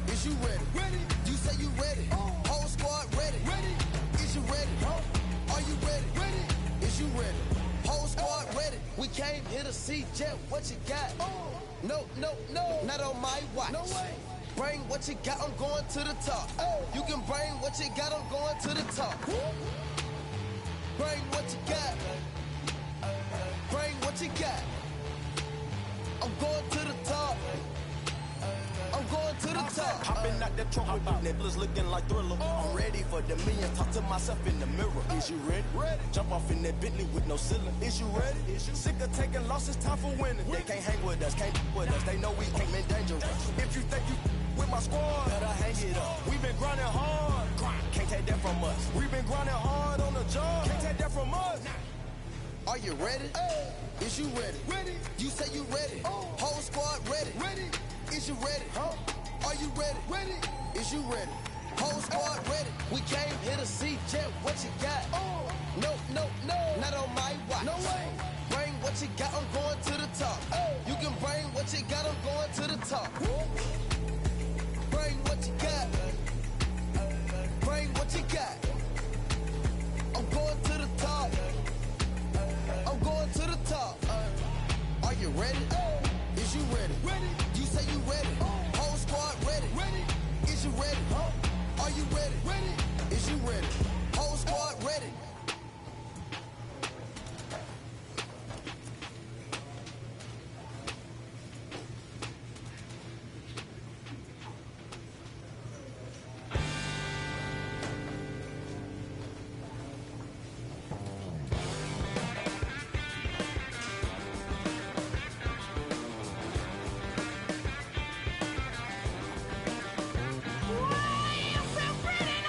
Is you ready? Ready. You say you ready. Whole squad ready. Ready. Is you ready? Are you ready? Ready. Is you ready? Whole squad ready. We came here to see Jet. What you got? No, no, no. Not on my watch. No way. Bring what you got. I'm going to the top. You can bring what you got. I'm going to the top. Bring what you got. Bring what you got. I'm going to the top. I'm going to the top. Hopping out that truck with the nipples looking like Thriller. I'm ready for the million. Talk to myself in the mirror. Is you ready? Ready. Jump off in that Bentley with no ceiling. Is you ready? Sick of taking losses, time for winning. They can't hang with us, can't with us. They know we ain't been dangerous. If you think you with my squad, better hang it up. We've been grinding hard. Can't take that from us. We've been grinding hard on the job. Can't take that from us. Are you ready? Is you ready? Ready. You say you ready. Whole squad ready. Ready. Is you ready? Are you ready? Ready. Is you ready? Whole squad ready. We came here to see Jet. What you got? No, no, no. Not on my watch. No way. Bring what you got. I'm going to the top. You can bring what you got. I'm going to the top. Bring what you got. Bring what you got. I'm going to the top. I'm going to the top. Are you Ready? Is you ready? You say you ready? Whole squad ready? Is you ready? Are you ready? Is you ready? Whole squad ready? Why you so pretty?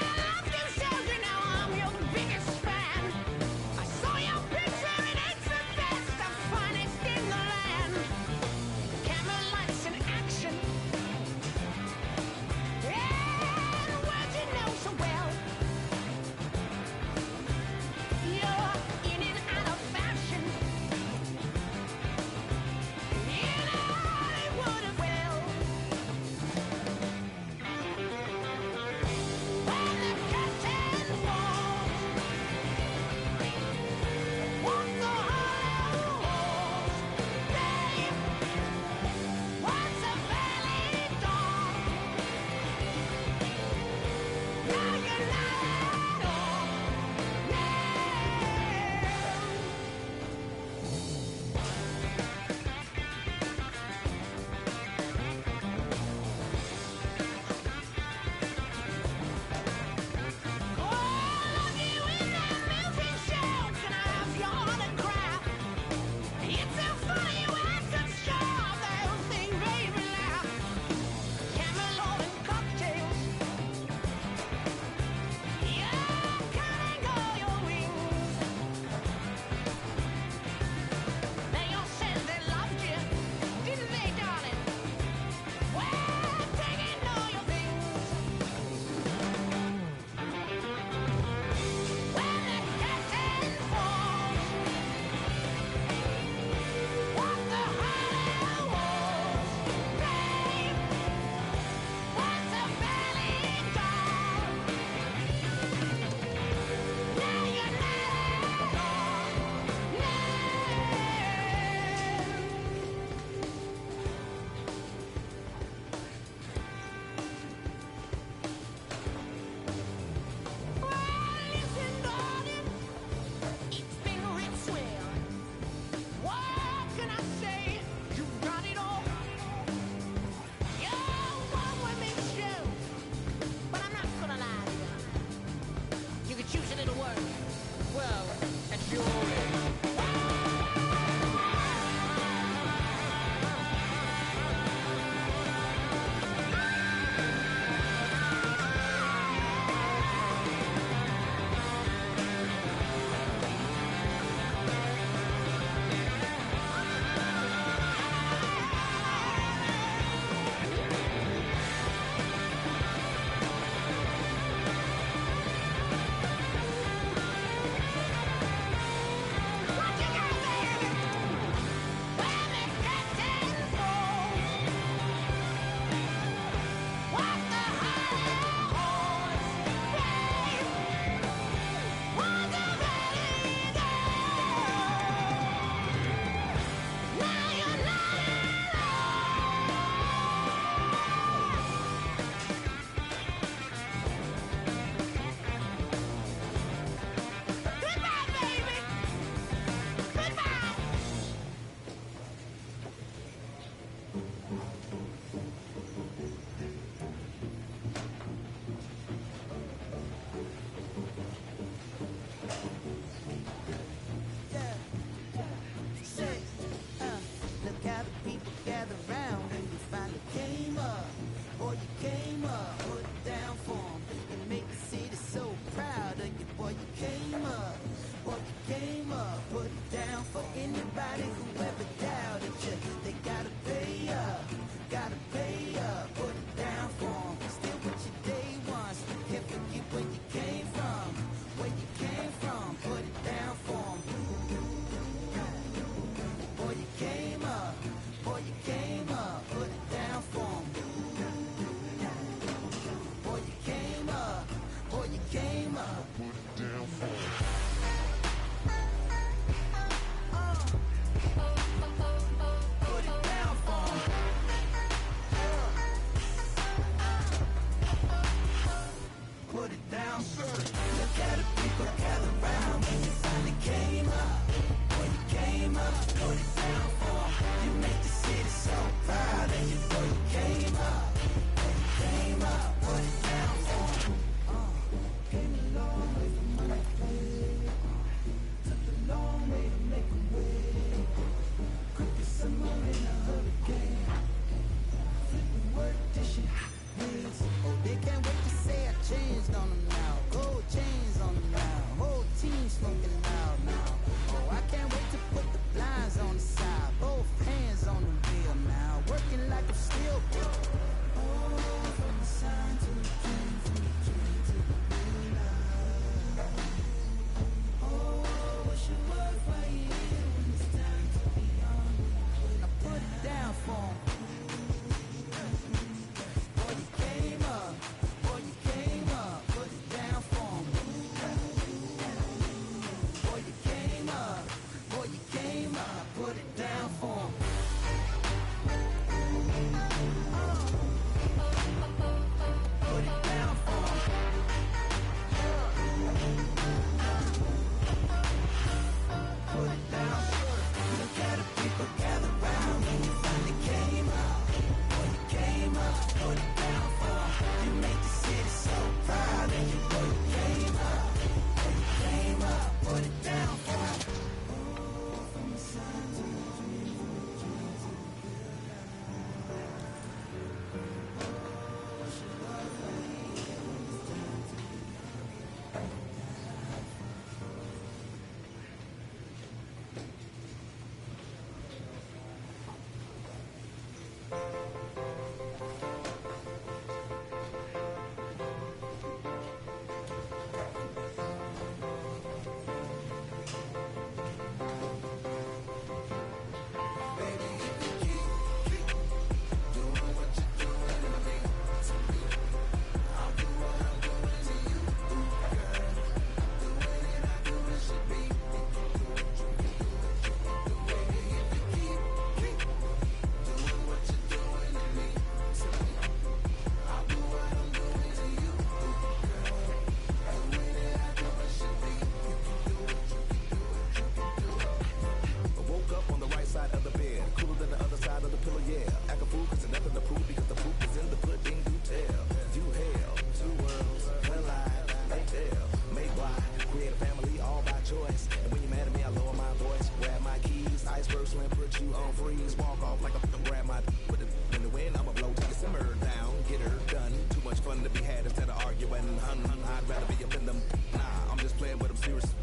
much fun to be had instead of arguing. I'd rather be up in them. Nah, I'm just playing with them serious.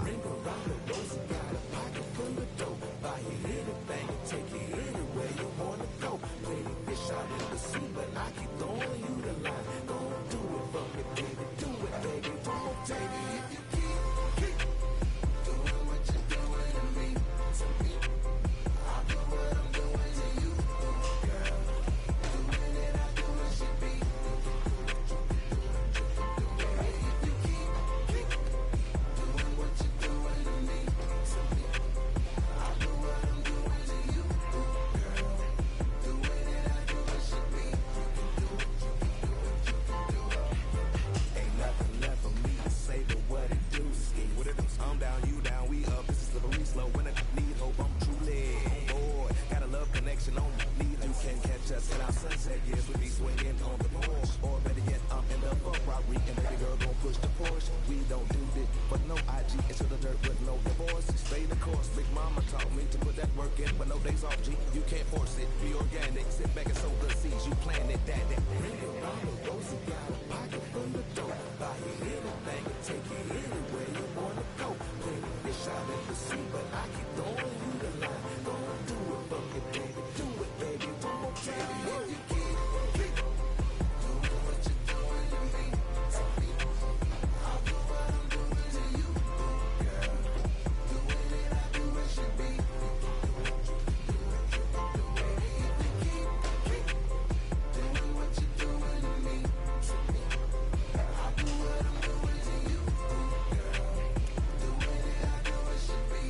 Ring around the rosy, got a pocket full of dough. Buy you anything, take you anywhere you wanna go. Plenty fish out in the sea, but I keep throwing you the line. Gon' do it for me, baby. Do it, baby. One more time. If you keep doing what you're doing to me, I'll do what I'm doing to you, girl. Doing it, I do what should be. If you keep doing what you're doing to me, I'll do what I'm doing to you, girl. Doing it, I do what should be. Ain't nothing left for me to say but what it do. What it do? I'm down, you down, we up. This is slippery slow. When I need hope, I'm truly on board. Got a love connection on me. You can catch us in our sunset years. We be swinging on the porch. Or better yet, I'm in the Ferrari and baby girl gon' push the Porsche. We don't do this, but no IG into the dirt with no divorce. Stay the course. Big mama taught me to put that work in, but no days off. G, you can't force it. Be organic. Sit back and sow the seeds. You planted that. Ring around the rosy, got a pocket full of dough. Buy you anything, take you anywhere you wanna go. Plenty fish out in the sea, but I keep throwing you the line. Gonna do it for me, baby. Do it, baby. One more time. If you keep doing what you're doing to me, I'll do what I'm doing to you, girl. Doing it, I do what should be. If you keep doing what you're doing to me, I'll do what I'm doing to you, girl. Doing it, I do what should be.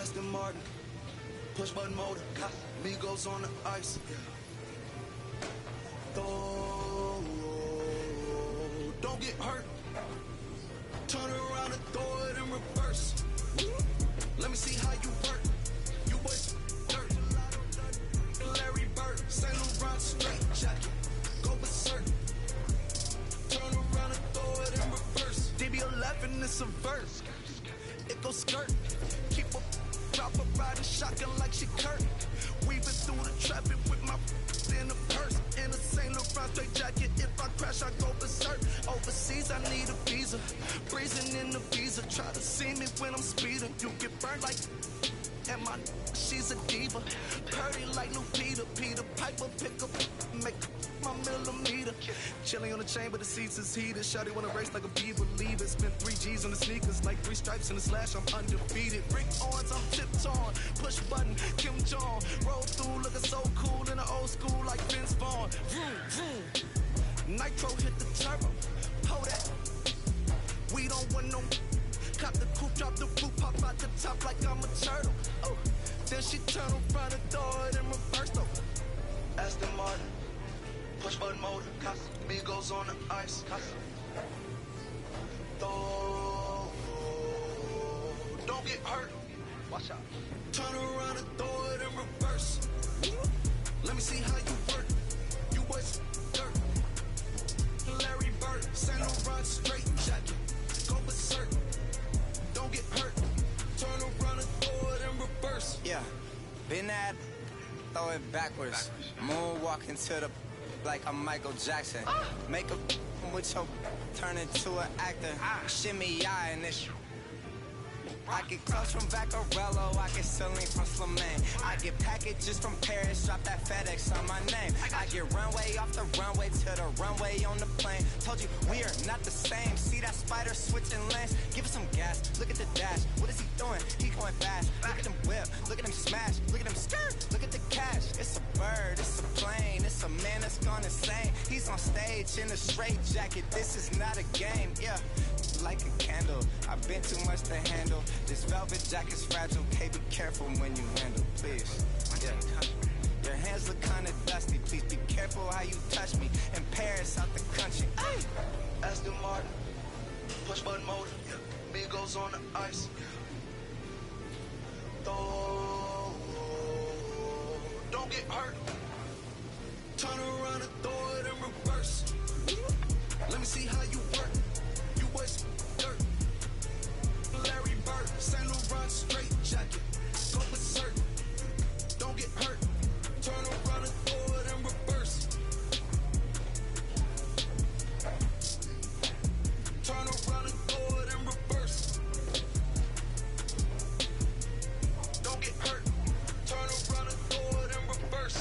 Aston Martin, push button motor, Migos on the ice. Don't get hurt. Turn around and throw it in reverse. Let me see how you work. You boys dirt. Larry Bird, St. Laurent straight jacket. Go berserk. Turn around and throw it in reverse. DB11 is a verse. It goes skirt. Keep a drop a riding shotgun like she Kurt. Weaving through the traffic with my in a purse. In a St. Laurent straight jacket. If I crash, I go berserk. Overseas, I need a visa. Breezing in the visa. Try to see me when I'm speeding. You get burned like. And my she's a diva. Purdy like new Peter. Peter Piper pick up. Make my millimeter. Chilling on the chain, but the seats is heated. Shawty wanna race like a bee, believe it. Spent 3 G's on the sneakers, like 3 stripes in the slash. I'm undefeated. Rick Owens, I'm tiptoeing. Push button, Kim Jong. Roll through, looking so cool in the old school, like Vince Vaughn. Vroom, vroom. Nitro hit the turbo. Hold that. We don't want no. Cop the coupe, drop the roof, pop out the top like I'm a turtle. Oh, then she turn around and throw it in reverse though. Aston Martin. Push button motor, Migos on the ice. Don't get hurt. Watch out. Turn around and throw it in reverse. Let me see how you work. You boys dirt. Larry Bird, St. Laurent straight jacket. Go berserk. Don't get hurt. Turn around and throw it in reverse. Yeah, been at, throw it backwards. Moonwalk into the like I'm Michael Jackson. Make a with your turn into an actor. Shimmy eye and this. I get clothes from Vaccarello, I get Celine from Slimane. I get packages from Paris, drop that FedEx on my name. I get runway off the runway to the runway on the plane. Told you we are not the same. See that spider switching lanes? Give it some gas, look at the dash. What is he doing? He going fast. Look at him whip, look at him smash, look at him skirt, look at the cash. It's a bird, it's a plane, it's a man that's gone insane. He's on stage in a straight jacket, this is not a game, yeah. Like a candle, I've been too much to handle. This velvet jacket's fragile, okay, be careful when you handle, please. Yeah. Your hands look kinda dusty, please be careful how you touch me. In Paris, out the country. Ay! Aston Martin, push button motor, Migos on the ice. Don't get hurt. Turn around and throw it in reverse. Let me see how you work. You boys dirt. Larry Bird, St. Laurent straight jacket. Go berserk. Don't get hurt. Turn around and throw it in reverse. Turn around and throw it in reverse. Don't get hurt. Turn around and throw it in reverse.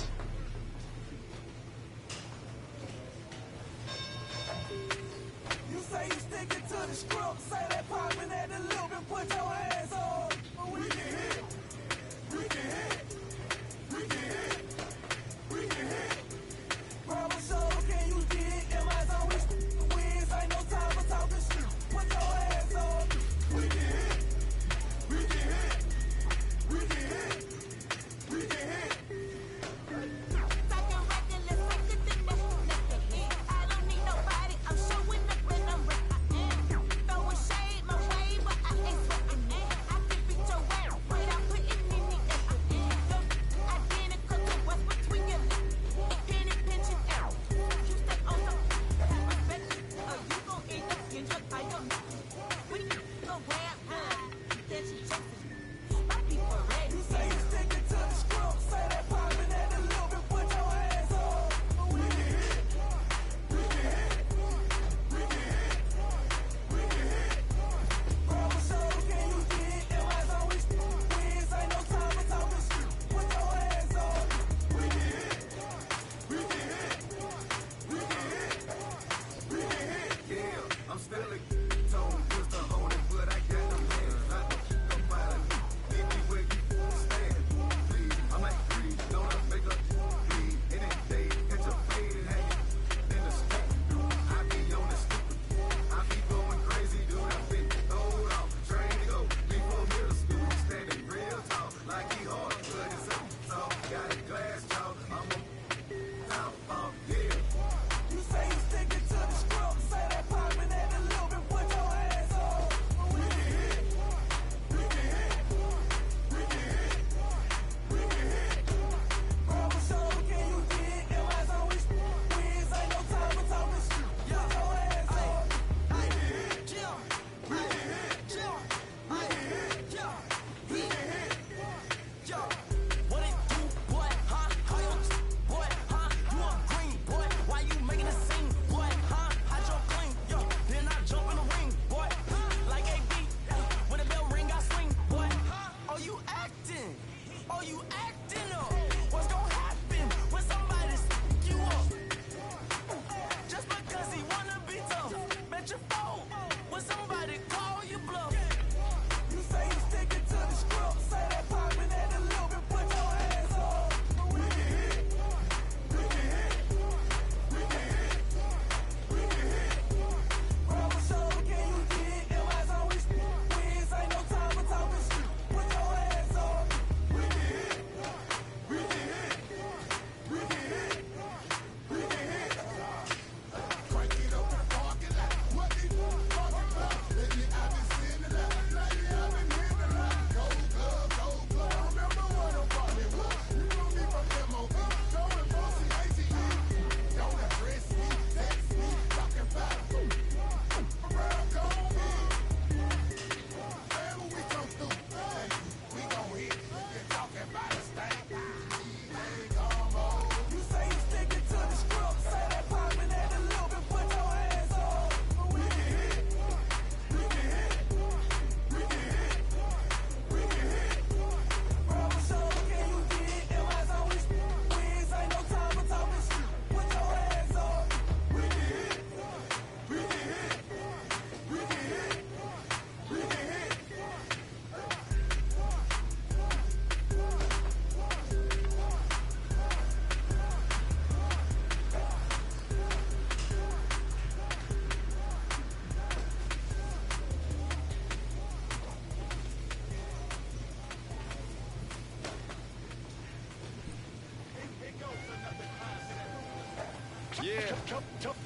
Yeah,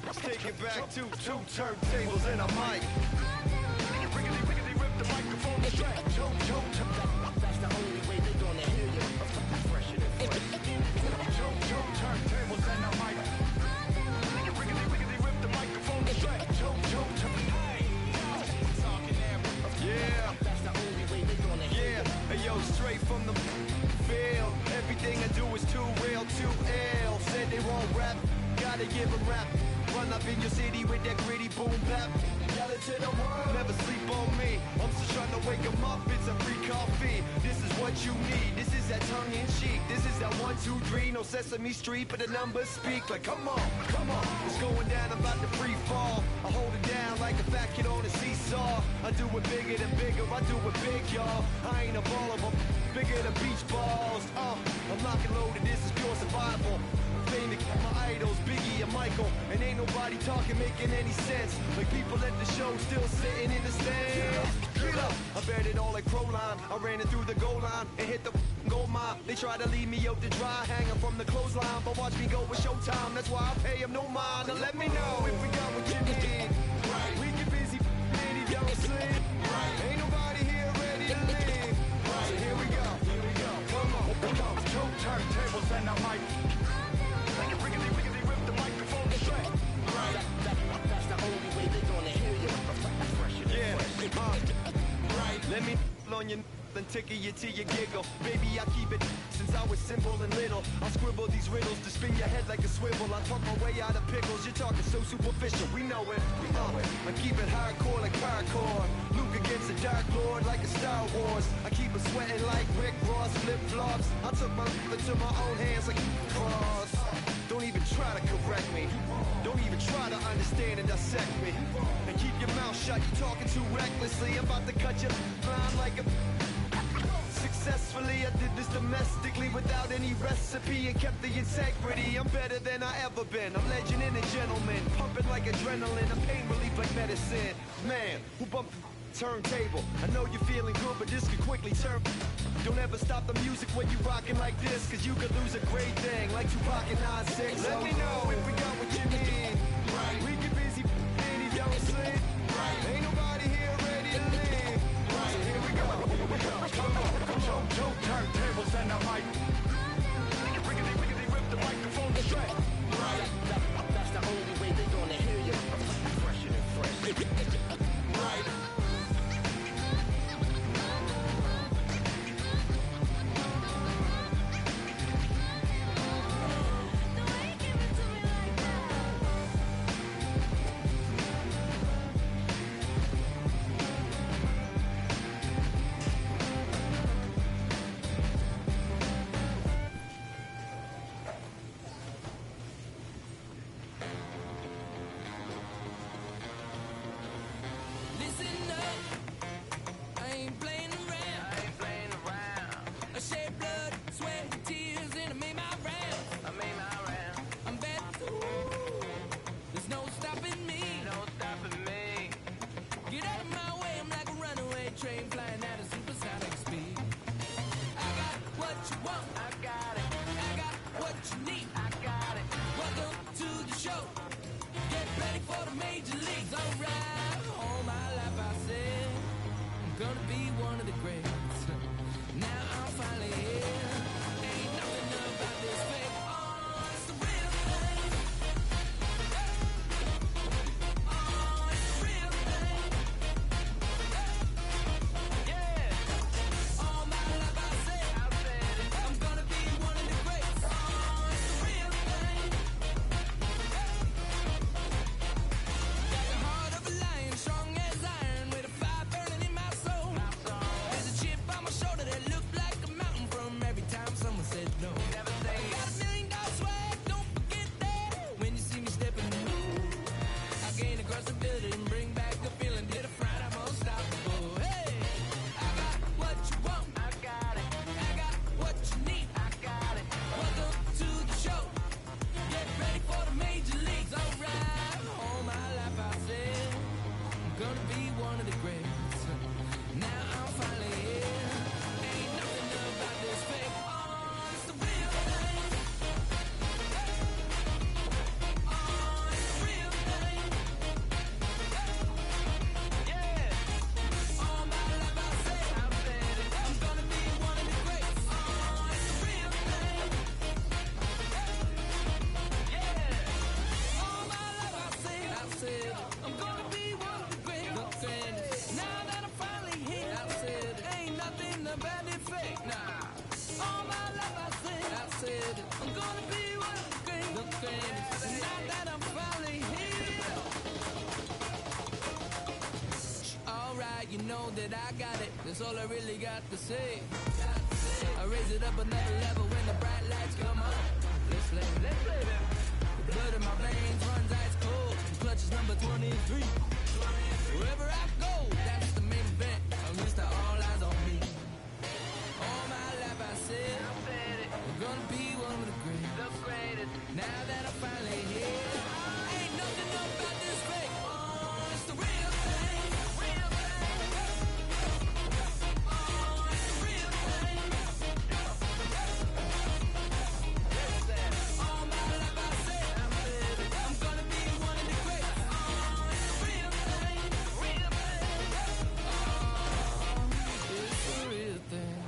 let's take it back to two turntables and a mic. Riggedy rip the microphone to track. That's the only way they're gonna hear you. Fresher than fresh. Two turntables and a mic. Riggedy rip the microphone to track. Yeah, that's the only way they're gonna hear you. Hey yo, straight from the field. Everything I do is too real, too ill. Said they won't rap, gotta give them rap. Run up in your city with that gritty boom bap. Yell it to the world, never sleep on me. I'm just trying to wake them up, it's a free coffee. This is what you need, this is that tongue in cheek. This is that 1, 2, 3, no Sesame Street, but the numbers speak. Like come on, it's going down, I'm about to free fall. I hold it down like a fat kid on a seesaw. I do it bigger than bigger, I do it big, y'all. I ain't a baller, but bigger than beach balls. I'm locked and loaded, this is pure survival. Famous, my idols, Biggie and Michael. And ain't nobody talking, making any sense. Like people at the show still sitting in the stands. Get up, I bet it all like Proline. I ran it through the goal line and hit the gold mine. They try to leave me out to dry, hanging from the clothesline. But watch me go with Showtime, that's why I pay them no mind. Now let me know if we got what you need. We get busy, and he don't sleep. Ain't nobody here ready to leave. So here we go. Come on. Two turntables and a mic. Riggedy rip the microphone to track. That's the only way they're gonna hear you. Yeah, let me on your and tickle you till you giggle. Baby, I keep it since I was simple and little. I scribble these riddles to spin your head like a swivel. I talk my way out of pickles. You're talking so superficial. We know it. I keep it hardcore like hardcore. Luke against the Dark Lord like a Star Wars. I keep it sweating like Rick Ross flip-flops. I took my into my own hands like cross. Don't even try to correct me. Don't even try to understand and dissect me. And keep your mouth shut, you're talking too recklessly. I'm about to cut your line like a... Successfully, I did this domestically without any recipe and kept the integrity. I'm better than I ever been. I'm legend and a gentleman, pumping like adrenaline. I'm pain relief like medicine. Man, who bumped the turntable? I know you're feeling good, but this could quickly turn. Don't ever stop the music when you rockin' like this, cause you could lose a great thing like Tupac and 9-6. Let me know if we got what you need. We get busy and he don't sleep. Ain't nobody here ready to leave. So here we go. Come on. Two turntables and a mic. Riggedy rip the microphone to track. That's the only way they're gonna hear you. Fresher than fresh. Right. Got a that I got it. That's all I really got to say. I raise it up another level when the bright lights come on. Let's play, let's play. The blood in my veins runs ice cold. Clutch is number 23. Wherever I go, that's the main event. I'm Mr. All Eyes on Me. All my life I said, I'm gonna be one of the greatest. Now that I'm finally here, ain't nothing about this fake. Oh, it's the real thing, real thing. Oh, it's the real thing. All my life I said, I'm gonna be one of the greatest. Oh, it's the real thing, real thing. Oh, it's the real thing.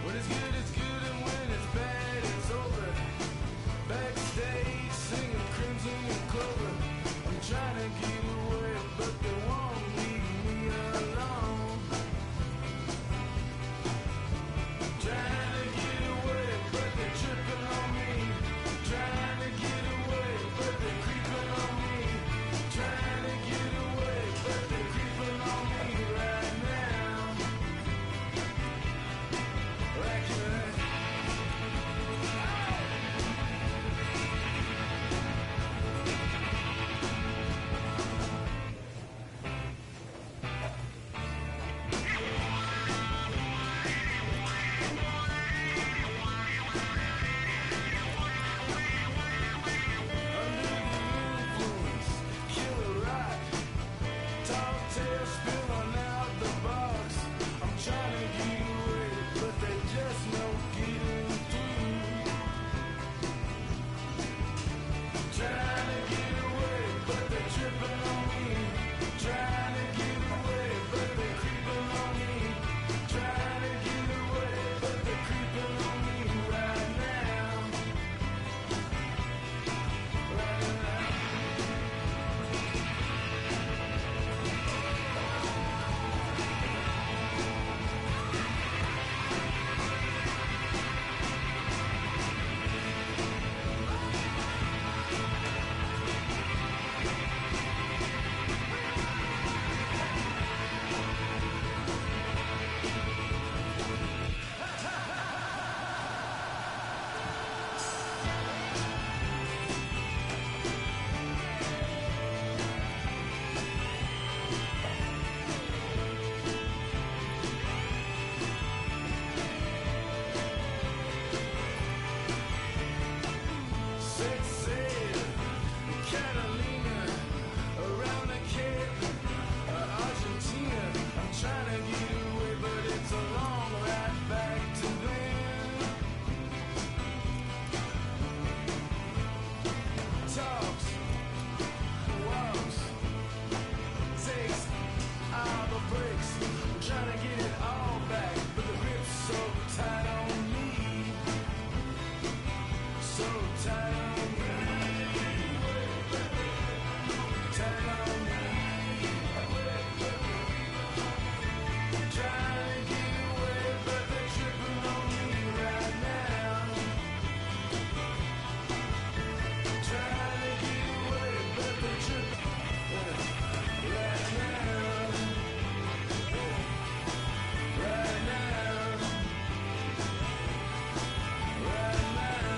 When it's good, and when it's bad, it's over. Backstage, singing Crimson and Clover. I'm trying to get away, but they won't leave me alone. Trying to get away, but they're tripping on me. Trying to get away, but they're creeping on me. Trying to get away, but they're creeping on me right now. Like that. Killer rock, tall tale spilling out the box. I'm trying to get away, but they just no getting through. Trying to get away, but they're tripping on me. Trying to get away, but they're creeping on me. Trying to get away, but they're creeping on me right now. Right now. Catalina, around the Cape, Argentina. I'm trying to get away, but it's a long ride back to them. Talks, walks, takes all the breaks. I'm trying to get it all back, but the grip's so tight on me. So tight on me. Tight on me. Trying to get away, but they're tripping on me right now. Trying to get away, but they're tripping right now. Right now. Right now.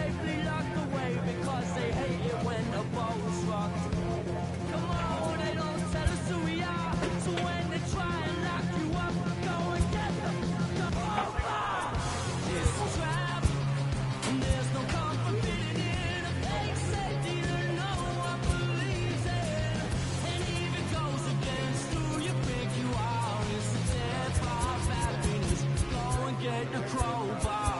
safely locked away because they hate it when the boat's rocked. Come on, they don't tell us who we are, so when they try and lock you up, go and get the over. It's a trap, and there's no comfort fitting in a fake safety that no one believes in. And if it goes against who you think you are, it's a death of happiness. Go and get the crowbar.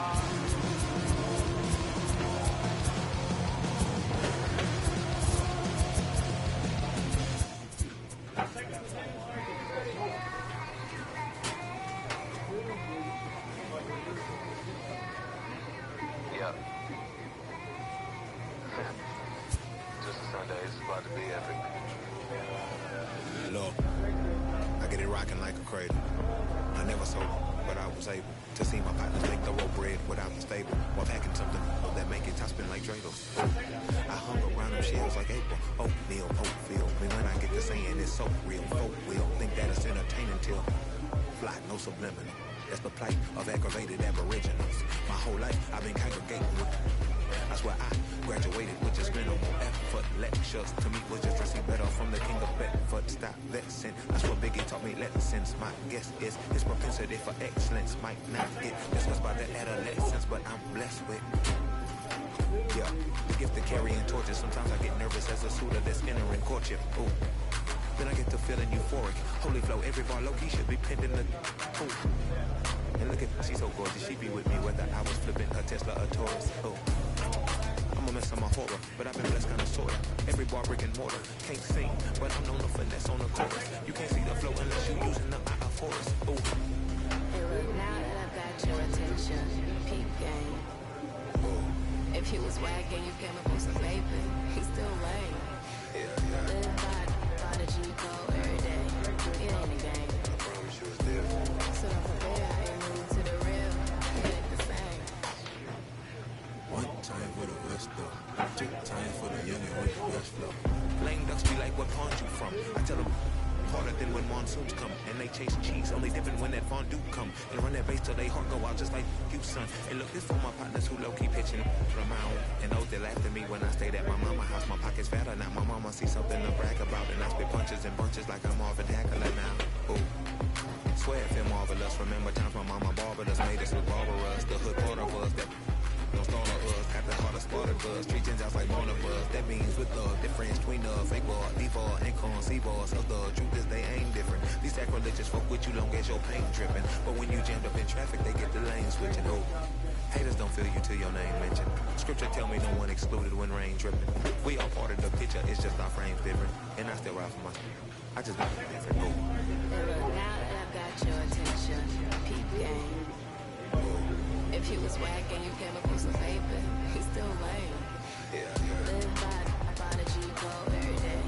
Yeah. Just a Sunday. It's about to be epic. Look, I get it rocking like a cradle. I never sold, but I was able to see my partners make thorough bread without the stable, while packing something that make it top spin like dreidels. I hung around them shells like April. Oatmeal, Oakfield. Me when I get to saying it's so real. Folk will think that it's entertaining till fly, no subliminal. That's the plight of aggravated aboriginals. My whole life I've been congregating with. That's where I graduated with just minimal effort. Lectures to me was just dressing better from the king of Bedford. Stop vexing. That's what Biggie taught me lessons. My guess is his propensity for excellence might not get discussed by the adolescence, but I'm blessed with. Yeah, the gift of carrying torches. Sometimes I get nervous as a suitor that's entering courtship. Ooh. Then I get to feeling euphoric. Holy flow, every bar low-key should be pinned in the... Ooh. And look at her, she's so gorgeous. She be with me whether I was flipping her Tesla or Taurus. Oh, I'm a mess on my horror, but I've been blessed kind of sorta. Every bar brick and mortar. Can't sing, but I'm known for finesse on the chorus. You can't see the flow unless you using the eye of Horus. Oh. Hey, look, now that I've got your attention, peep game. If he was wagging, you came up with some paper. He's still lame. Live by the G code every day. It ain't a game. I promise you it's different. So don't forget how you move to the real. It ain't the same. One time for the West though. Two times for the youngin' with the West flow. Lame ducks be like, what pond you from? I tell them harder than when monsoons come. And they chase cheese, only different when that fondue come. And run that bass till they heart go out just like you, son. And look, this for my partners who low-key pitching from my own. And those that laughed at me when I stayed at my mama's house. My pocket's fatter now. My mama see something to brag about. And I spit punches and bunches like I'm Marvin Hackler now. Ooh. Swear it feel marvelous. Remember times my mama barbered us, made us look barbarous. The hood part of us that don't start on us. Got the heart of Spartacus. Treat gens out like one of us. That means with love, difference between the fake bar, default, and conceive-bars. So the truth is they ain't different. These sacrilegious folk with you long as your paint dripping. But when you jammed up in traffic, they get the lane switching. Oh, haters don't feel you till your name mentioned. Scripture tell me no one excluded when rain dripping. We all part of the picture, it's just our frames different. And I still ride for my... I just make it different. Oh. Hey, look, now that I've got your attention, peep game. If he was wagging, you came up with some paper. He's still lame. Live by the G code every day.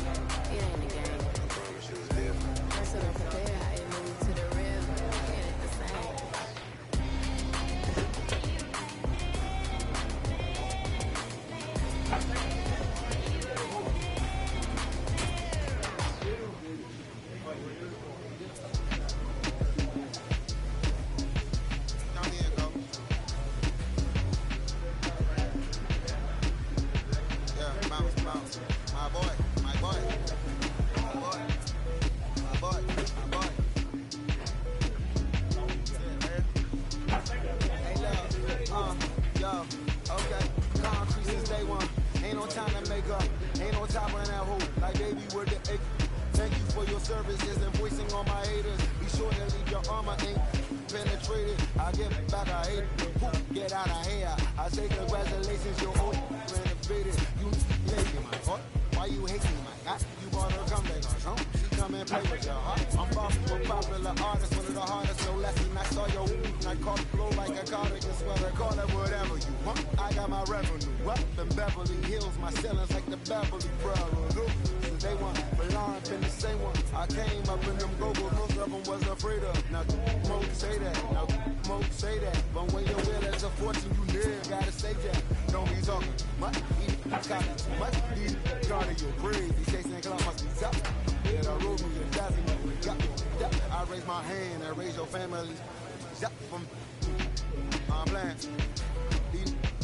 It ain't a game. I promise you it's different. So don't compare how you move to the real. It ain't the same.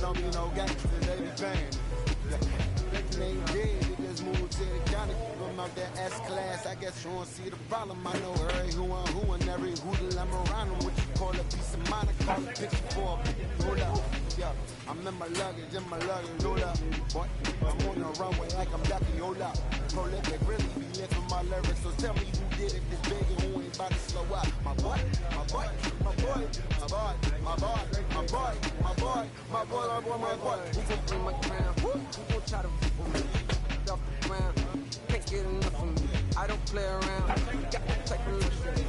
don't be no gangsters, they be paying. They ain't dead, they just moved to the county. From out that S-class, I guess you won't see the problem. I know every who and every hoodle I'm around them. What you call a piece of mind, I call a picture for a hold up. Yeah, I'm in my luggage, hold up. Boy, I'm on the runway like I'm ducky, hold up. Prolific, really be lifting my lyrics. So tell me who did it this big and who ain't about to slow up. My boy, my boy, my boy, my boy, my boy, my boy, my boy, my boy, my boy, my boy. Who gon' bring my crown? Who gon' try to f with me? Off the ground, can't get enough of me. I don't play around. Got that type of luxury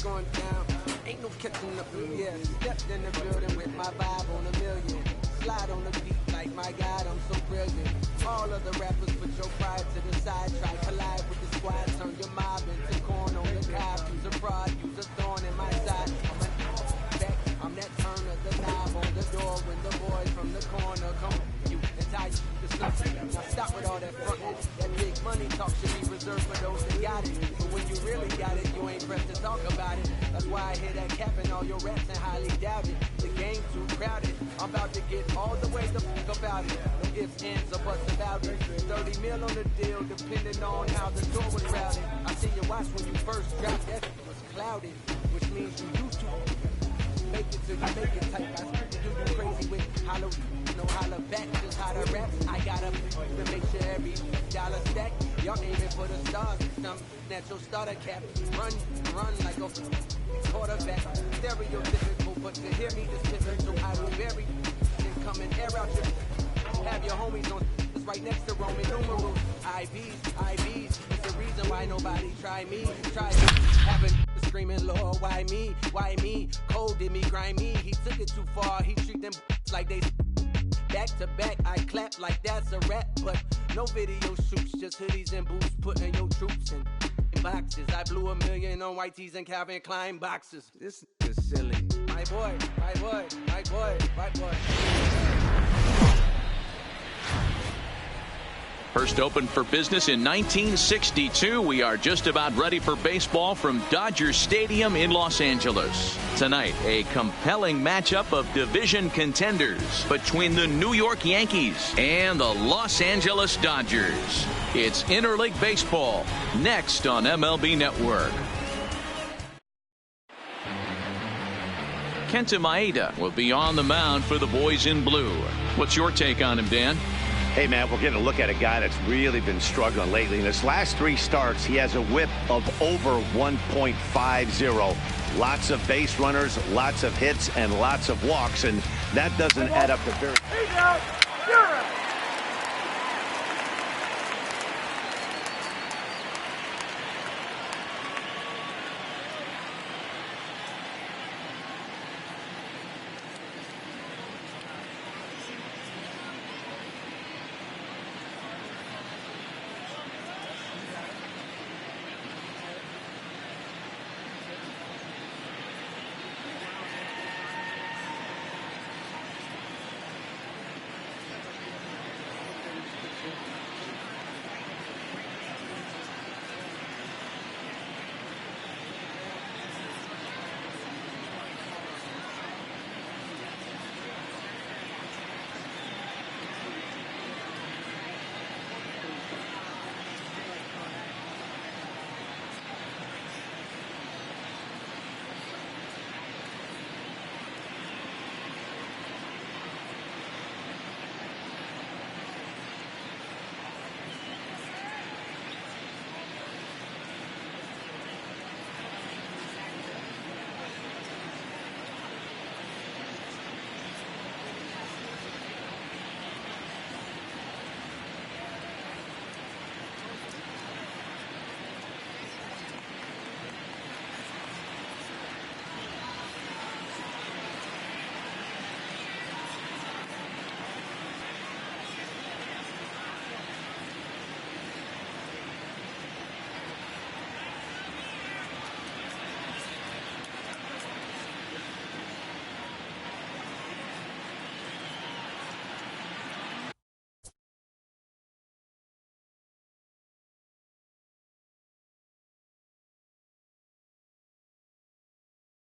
going down. Ain't no catching up with me. Yeah, stepped in the building with my vibe on a million. Slide on the beat like my God, I'm so brilliant. All of the rappers put your pride to the side. Try collide with the squad, turn your mob into corn on the cob. Use a prod, use a thorn in my side. I'm that turn of the knob on the door when the boys from the corner come. You entice the stuff. Now stop with all that frontin'. That big money talk should be reserved for those that got it. But when you really got it, you ain't pressed to talk about it. That's why I hear that cap and all your raps and highly doubt it. The game too crowded. I'm about to get all the way the fuck about it. No ifs, ands, or buts about it. 30 mil on the deal, depending on how the tour was routed. I see your watch when you first dropped that was clouded, which means you used to make it till you make it type. I do you crazy with hollow, no holler back, just how the raps. I gotta to make sure every dollar stack. Y'all aiming for the stars, some natural starter cap. Run like a quarterback. Stereotypical, but to hear me this pivot, so I will bury. Then come and air out your. Have your homies on. It's right next to Roman numerals. IVs. It's the reason why nobody try me. Having screaming, Lord, why me? Why me? Cold did me, grimy. He took it too far. He treat them like they back to back. I clap like that's a rap, but no video shoots. Just hoodies and boots, putting your troops in boxes. I blew $1 million on white tees and Calvin Klein boxes. This is silly. My boy, my boy, my boy, my boy. First opened for business in 1962. We are just about ready for baseball from Dodger Stadium in Los Angeles. Tonight, a compelling matchup of division contenders between the New York Yankees and the Los Angeles Dodgers. It's Interleague Baseball, next on MLB Network. Kenta Maeda will be on the mound for the boys in blue. What's your take on him, Dan? Hey, man, we're getting a look at a guy that's really been struggling lately. In his last 3 starts, he has a whip of over 1.50. Lots of base runners, lots of hits, and lots of walks, and that doesn't add up to very...